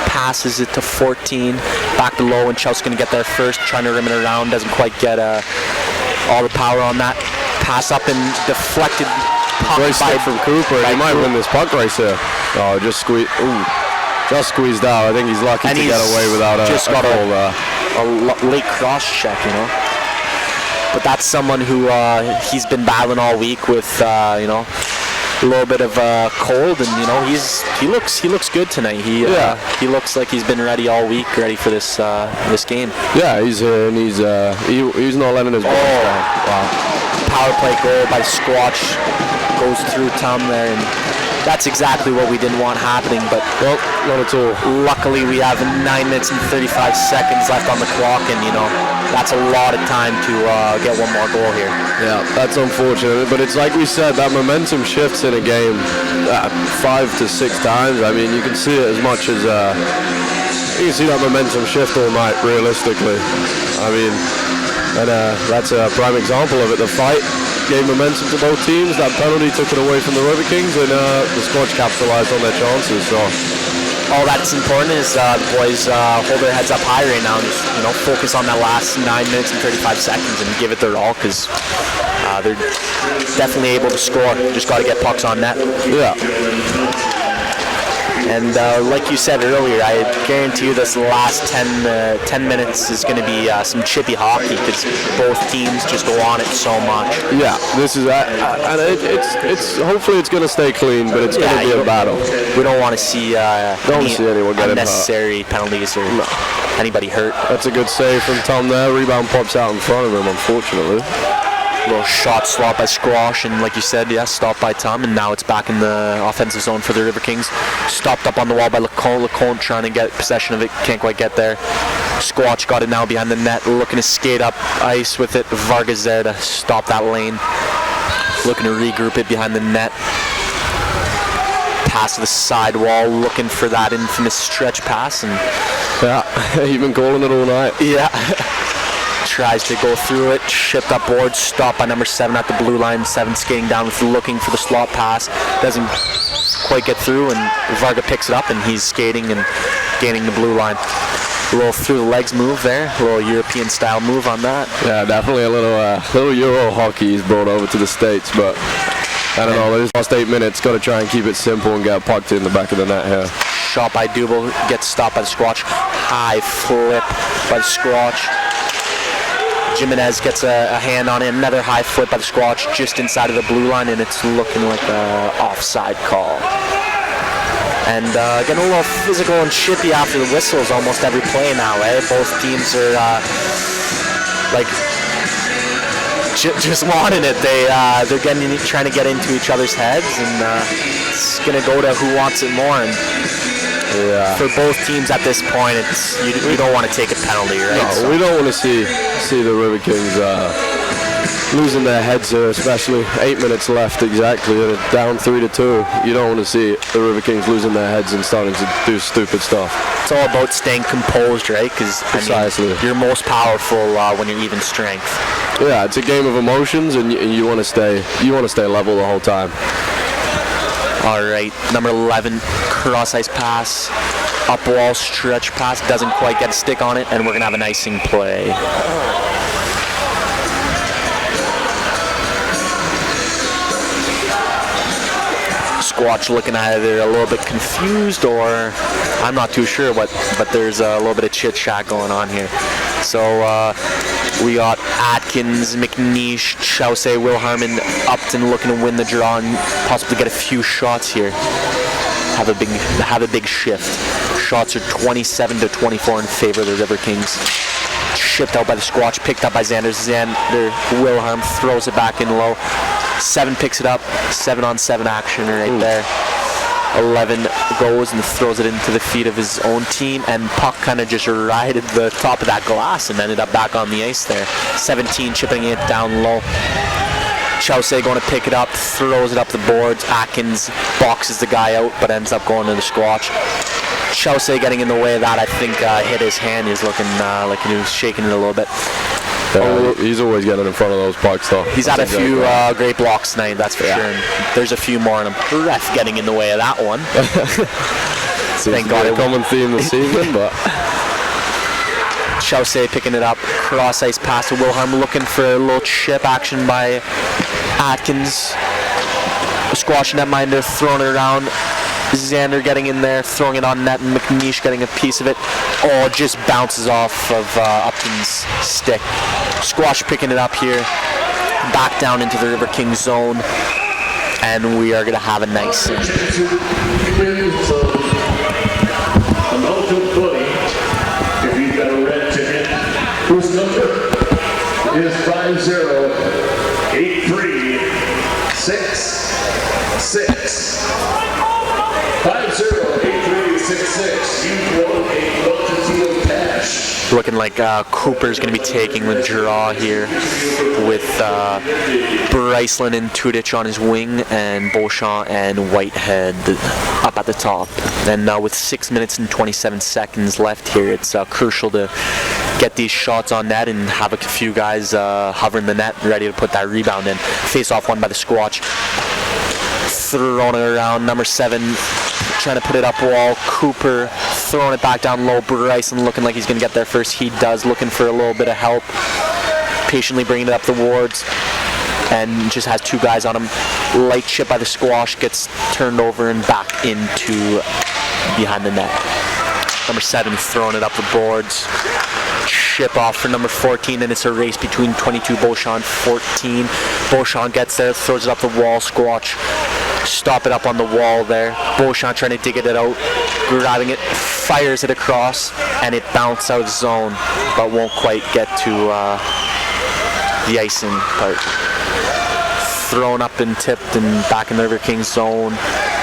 Passes it to 14. Back to low, and Chelsea going to get there first. Trying to rim it around. Doesn't quite get all the power on that. Pass up and deflected. Great stick from Cooper. He might win this puck race here. Oh, just squeezed out. I think he's lucky to get away without a late cross check, you know. But that's someone who he's been battling all week with, a little bit of cold, and he looks good tonight. He looks like he's been ready all week, ready for this game. Yeah, he's here, and he's not letting his ball down. Wow. Power play goal by Squatch goes through Tom there, and that's exactly what we didn't want happening. But well, not at all. Luckily, we have 9 minutes and 35 seconds left on the clock, and that's a lot of time to get one more goal here. Yeah, that's unfortunate, but it's like we said, that momentum shifts in a game 5 to 6 times. I mean, you can see it as much as you can see that momentum shift all night, realistically. I mean, and that's a prime example of it. The fight gave momentum to both teams. That penalty took it away from the Riverkings, and the Squatch capitalized on their chances. So all that's important is the boys hold their heads up high right now and just focus on that last 9 minutes and 35 seconds and give it their all, because they're definitely able to score. Just got to get pucks on net. Yeah. And like you said earlier, I guarantee you this last 10 minutes is going to be some chippy hockey, because both teams just go on it so much. Yeah, this is and it's hopefully it's going to stay clean, but it's going to be a battle. We don't want to see anyone get unnecessary penalties or anybody hurt. That's a good save from Tom there. Rebound pops out in front of him, unfortunately. Little shot slot by Squash, and like you said, stopped by Tom, and now it's back in the offensive zone for the Riverkings. Stopped up on the wall by LeConte trying to get possession of it, can't quite get there. Squatch got it now behind the net, looking to skate up ice with it. Vargas there to stop that lane, looking to regroup it behind the net. Pass to the side wall, looking for that infamous stretch pass, and you've been calling it all night. Yeah. Tries to go through it, shipped up board, stopped by number 7 at the blue line. 7 skating down, looking for the slot pass, doesn't quite get through, and Varga picks it up, and he's skating and gaining the blue line. A little through the legs move there, a little European style move on that. Yeah, definitely a little Euro hockey he's brought over to the States, but I don't know, those last 8 minutes, got to try and keep it simple and get pucked in the back of the net here. Shot by Dubel, gets stopped by the Squatch. High flip by the Squatch. Jimenez gets a hand on it, another high flip by the Squatch just inside of the blue line, and it's looking like an offside call. And getting a little physical and chippy after the whistles almost every play now, eh? Both teams are just wanting it. They're trying to get into each other's heads, and it's gonna go to who wants it more. And for both teams at this point, it's you don't want to take a penalty, right? No, we don't want to see the Riverkings losing their heads here, especially 8 minutes left exactly, and down 3-2. You don't want to see the Riverkings losing their heads and starting to do stupid stuff. It's all about staying composed, right? Because you're most powerful when you're even strength. Yeah, it's a game of emotions, and you want to stay level the whole time. All right, number 11, cross ice pass, up wall stretch pass, doesn't quite get a stick on it, and we're gonna have an icing play. Squatch looking either a little bit confused or I'm not too sure, but there's a little bit of chit chat going on here. So we got Atkins, McNeish, Chausse, Wilharm, Upton looking to win the draw and possibly get a few shots here. Have a big shift. Shots are 27-24 in favor of the Riverkings. Shipped out by the Squatch, picked up by Xander. Wilharm throws it back in low. 7 picks it up, 7-on-7 action right there. 11 goes and throws it into the feet of his own team, and puck kind of just righted the top of that glass and ended up back on the ice there. 17 chipping it down low. Chausse going to pick it up, throws it up the boards. Atkins boxes the guy out, but ends up going to the Squatch. Chausse getting in the way of that, I think hit his hand. He's looking like he was shaking it a little bit. He's always getting in front of those pucks, though. He's had a few great blocks tonight, that's for sure. And there's a few more on him. Ref getting in the way of that one. Thank God. A common theme this season, but Chausse picking it up, cross ice pass to Wilharm, looking for a little chip action by Atkins. Squash netminder throwing it around. Xander getting in there, throwing it on net, and McNeish getting a piece of it. Oh, just bounces off of Upton's stick. Squash picking it up here, back down into the Riverkings zone, and we are going to have a nice Welcome, buddy. If you've got a red ticket, whose number is 508366. 508366. You won a quantity of cash. Looking like Cooper's going to be taking the draw here with Bryceland and Tudich on his wing and Beauchamp and Whitehead up at the top. And with 6 minutes and 27 seconds left here, it's crucial to get these shots on net and have a few guys hovering the net ready to put that rebound in. Face off one by the Squatch. Throwing it around, number 7 trying to put it up wall. Cooper throwing it back down low. Bryson looking like he's going to get there first. He does, looking for a little bit of help. Patiently bringing it up the wards and just has 2 guys on him. Light chip by the Squash, gets turned over and back into behind the net. Number 7 throwing it up the boards. Chip off for number 14, and it's a race between 22 Beauchamp, 14. Beauchamp gets there, throws it up the wall. Squatch stop it up on the wall there. Beauchamp trying to dig it out, grabbing it, fires it across, and it bounced out of the zone, but won't quite get to the icing part. Thrown up and tipped and back in the Riverkings zone.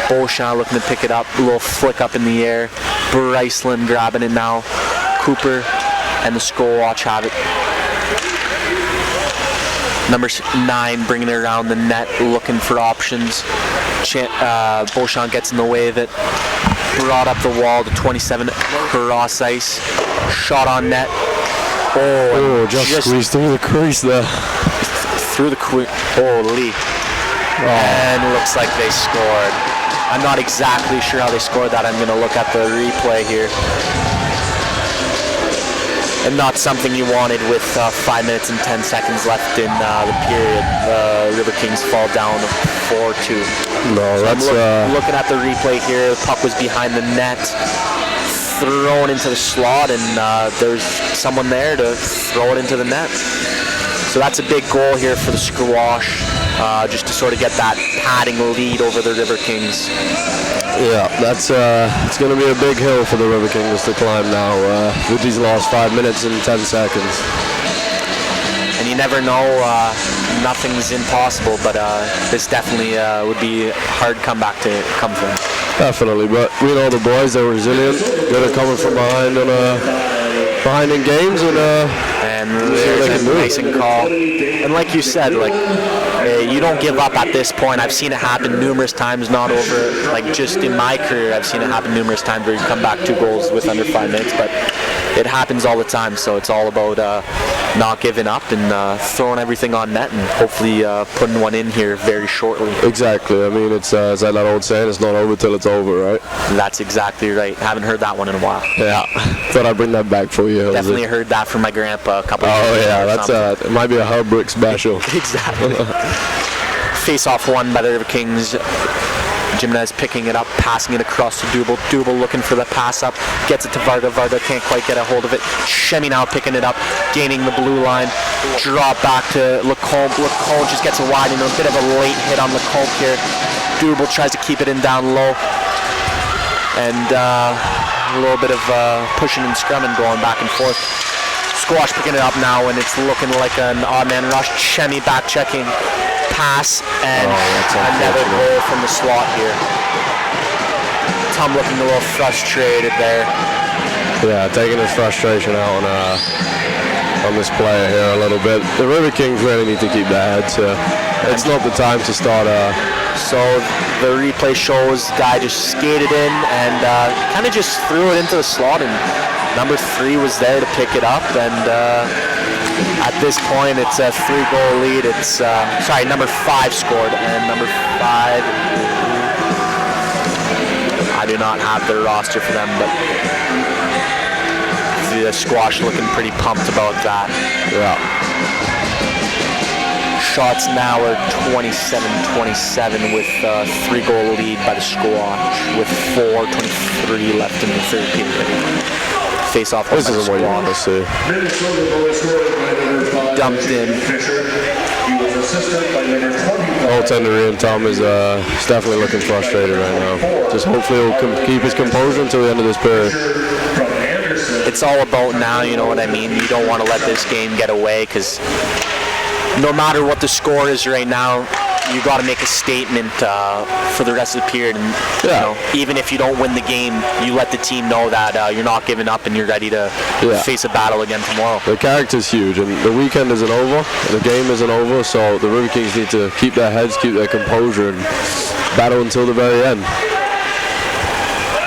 Beauchamp looking to pick it up, a little flick up in the air. Bryceland grabbing it now. Cooper and the Squatch have it. Number 9 bringing it around the net, looking for options. Beauchamp gets in the way of it. Brought up the wall to 27, cross ice. Shot on net. Oh, just squeezed through the crease there. Through the crease. Holy. Oh. And looks like they scored. I'm not exactly sure how they scored that. I'm going to look at the replay here. And not something you wanted with 5 minutes and 10 seconds left in the period. Riverkings fall down 4-2. No, so that's looking at the replay here. The puck was behind the net, thrown into the slot, and there's someone there to throw it into the net. So that's a big goal here for the Squash, just to sort of get that padding lead over the Riverkings. Yeah, that's it's going to be a big hill for the Riverkings to climb now with these last 5 minutes and 10 seconds. And you never know, nothing's impossible, but this definitely would be a hard comeback to come from. Definitely, but we know the boys, they're resilient. They're coming from behind in games, and there's a racing call. And like you said, like you don't give up at this point. I've seen it happen numerous times, not over, like just in my career, I've seen it happen numerous times where you come back 2 goals with under 5 minutes, but it happens all the time, so it's all about not giving up and throwing everything on net and hopefully putting one in here very shortly. Exactly. I mean, it's like that old saying, it's not over till it's over, right? That's exactly right. Haven't heard that one in a while. Yeah. Thought I'd bring that back for you. Definitely heard that from my grandpa a couple of years ago. Oh, yeah. That's it might be a Hellbrick special. Exactly. Face-off won by the Riverkings. Jimenez picking it up, passing it across to Dubel. Dubel looking for the pass up, gets it to Varga. Varga can't quite get a hold of it. Shemi now picking it up, gaining the blue line. Drop back to Lecomte. Lecomte just gets it wide, and a bit of a late hit on Lecomte here. Dubel tries to keep it in down low. And a little bit of pushing and scrumming going back and forth. Squatch picking it up now, and it's looking like an odd man rush. Shemi back checking. Pass, and another goal from the slot here. Tom looking a little frustrated there. Yeah, taking his frustration out on this player here a little bit. The Riverkings really need to keep their heads here. It's not the time to start. So the replay shows the guy just skated in and kind of just threw it into the slot, and number 3 was there to pick it up, and at this point, it's a 3-goal lead. It's number 5 scored, and number 5. I do not have their roster for them, but the Squash looking pretty pumped about that. Yeah. Shots now are 27-27 with a 3-goal lead by the Squash with 4:23 left in the third period. Face off. This is what you want to see. Dumped in. Goaltender Ian Tom is definitely looking frustrated right now. Just hopefully he'll keep his composure until the end of this period. It's all about now, you know what I mean? You don't want to let this game get away, because no matter what the score is right now, you got to make a statement for the rest of the period. And you know, even if you don't win the game, you let the team know that you're not giving up and you're ready to face a battle again tomorrow. The character's huge, and the weekend isn't over. The game isn't over, so the Riverkings need to keep their heads, keep their composure, and battle until the very end.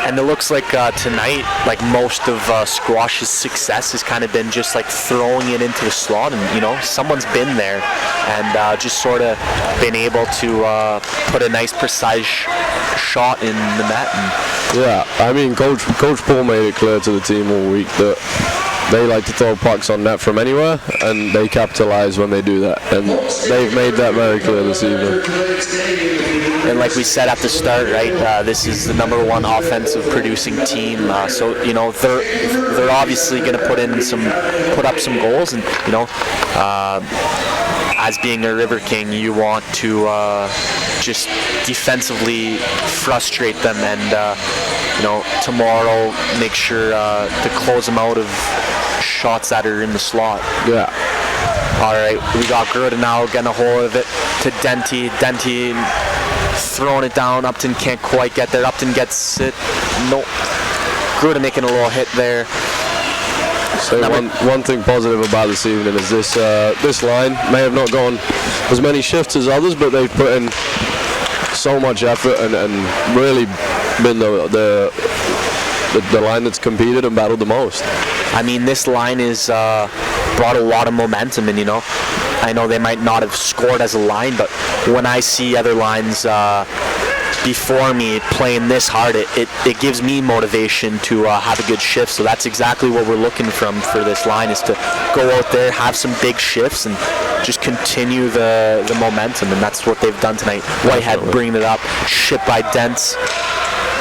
And it looks like tonight, like most of Squash's success has kind of been just like throwing it into the slot, and you know, someone's been there and just sort of been able to put a nice precise shot in the net. And yeah, I mean, Coach Paul made it clear to the team all week that they like to throw pucks on net from anywhere, and they capitalize when they do that. And they've made that very clear this evening. And like we said at the start, right, this is the number 1 offensive producing team. So you know, they're obviously going to put up some goals, and you know, as being a River King, you want to just defensively frustrate them, and you know, tomorrow make sure to close them out of shots that are in the slot. Yeah. All right, we got Gruda now getting a hold of it to Denty. Denty throwing it down. Upton can't quite get there. Upton gets it. No. Gruda making a little hit there. So one thing positive about this evening is this line may have not gone as many shifts as others, but they've put in so much effort and really been the line that's competed and battled the most. I mean, this line is brought a lot of momentum, and you know, I know they might not have scored as a line, but when I see other lines before me playing this hard, it gives me motivation to have a good shift. So that's exactly what we're looking for this line, is to go out there, have some big shifts, and just continue the momentum, and that's what they've done tonight. Whitehead bringing it up, shipped by Dents.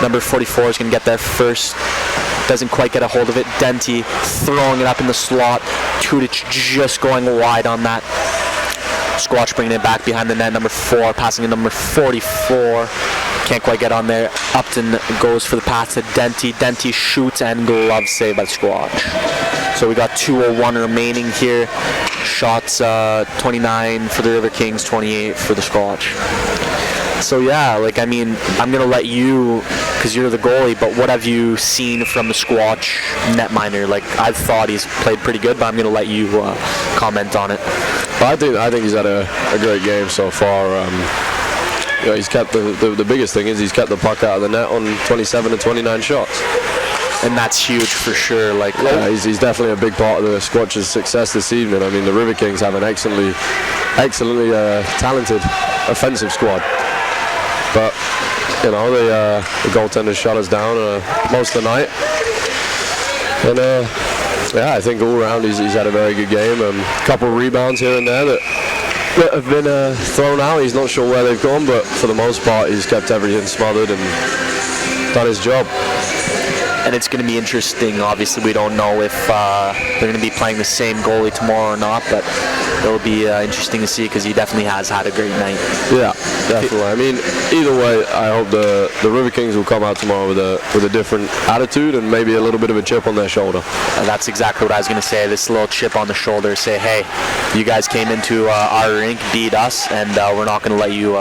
Number 44 is going to get there first. Doesn't quite get a hold of it. Denty throwing it up in the slot. Tudich just going wide on that. Squatch bringing it back behind the net. Number 4 passing to number 44. Can't quite get on there. Upton goes for the pass to Denty. Denty shoots, and glove save by the Squatch. So we got 2:01 remaining here. Shots 29 for the Riverkings, 28 for the Squatch. So yeah, like, I mean, I'm going to let you, because you're the goalie, but what have you seen from the Squatch netminder? Like, I've thought he's played pretty good, but I'm going to let you comment on it. I think he's had a great game so far. You know, he's kept the biggest thing is he's kept the puck out of the net on 27 and 29 shots. And that's huge for sure. Like, he's definitely a big part of the Squatch's success this evening. I mean, the Riverkings have an excellently talented offensive squad. But, you know, the goaltender shut us down most of the night. And, yeah, I think all around he's had a very good game. A couple of rebounds here and there that have been thrown out. He's not sure where they've gone, but for the most part, he's kept everything smothered and done his job. And it's going to be interesting. Obviously, we don't know if they're going to be playing the same goalie tomorrow or not, but it'll be interesting to see because he definitely has had a great night. Yeah, definitely. I mean, either way, I hope the Riverkings will come out tomorrow with a different attitude and maybe a little bit of a chip on their shoulder. And that's exactly what I was going to say. This little chip on the shoulder, say, hey, you guys came into our rink, beat us, and we're not going to let you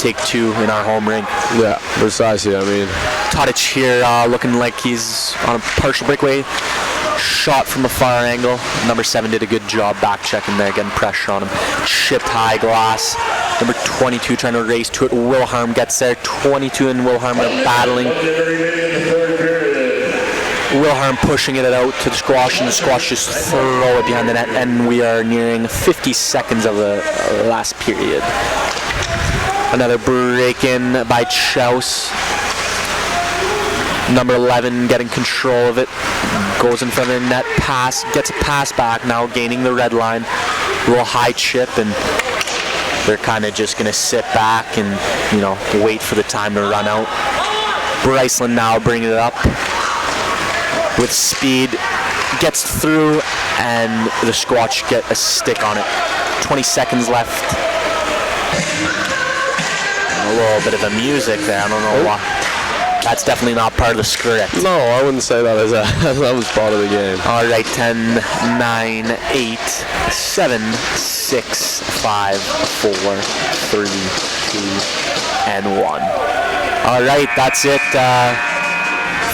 take two in our home rink. Yeah, precisely. I mean, Tadic here looking like he's on a partial breakaway. Shot from a far angle. Number 7 did a good job back checking there, getting pressure on him. Chipped high glass. Number 22 trying to race to it. Wilhelm gets there. 22 and Wilhelm are battling. Wilhelm pushing it out to the Squash, and the Squash just throw it behind the net, and we are nearing 50 seconds of the last period. Another break-in by Chaus. Number 11 getting control of it, goes in front of the net, pass, gets a pass back, now gaining the red line, a little high chip, and they're kind of just going to sit back and, you know, wait for the time to run out. Bryceland now bringing it up with speed, gets through, and the Squatch get a stick on it. 20 seconds left. A little bit of a music there, I don't know why. That's definitely not part of the script. no, I wouldn't say that that was part of the game. All right, 10, 9, 8, 7, 6, 5, 4, 3, 2, and 1. All right, that's it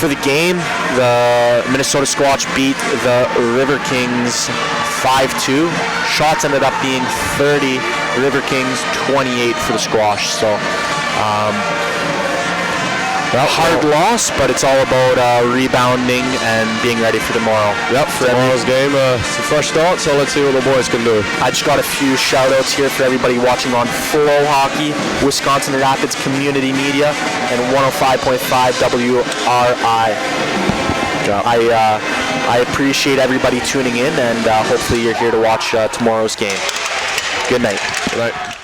for the game. The Minnesota Squatch beat the Riverkings 5-2. Shots ended up being 30. Riverkings 28 for the Squash. So, hard loss, but it's all about rebounding and being ready for tomorrow. Yep, for tomorrow's game, it's a fresh start, so let's see what the boys can do. I just got a few shout-outs here for everybody watching on Flow Hockey, Wisconsin Rapids Community Media, and 105.5 WRI. I appreciate everybody tuning in, and hopefully you're here to watch tomorrow's game. Good night. Good night.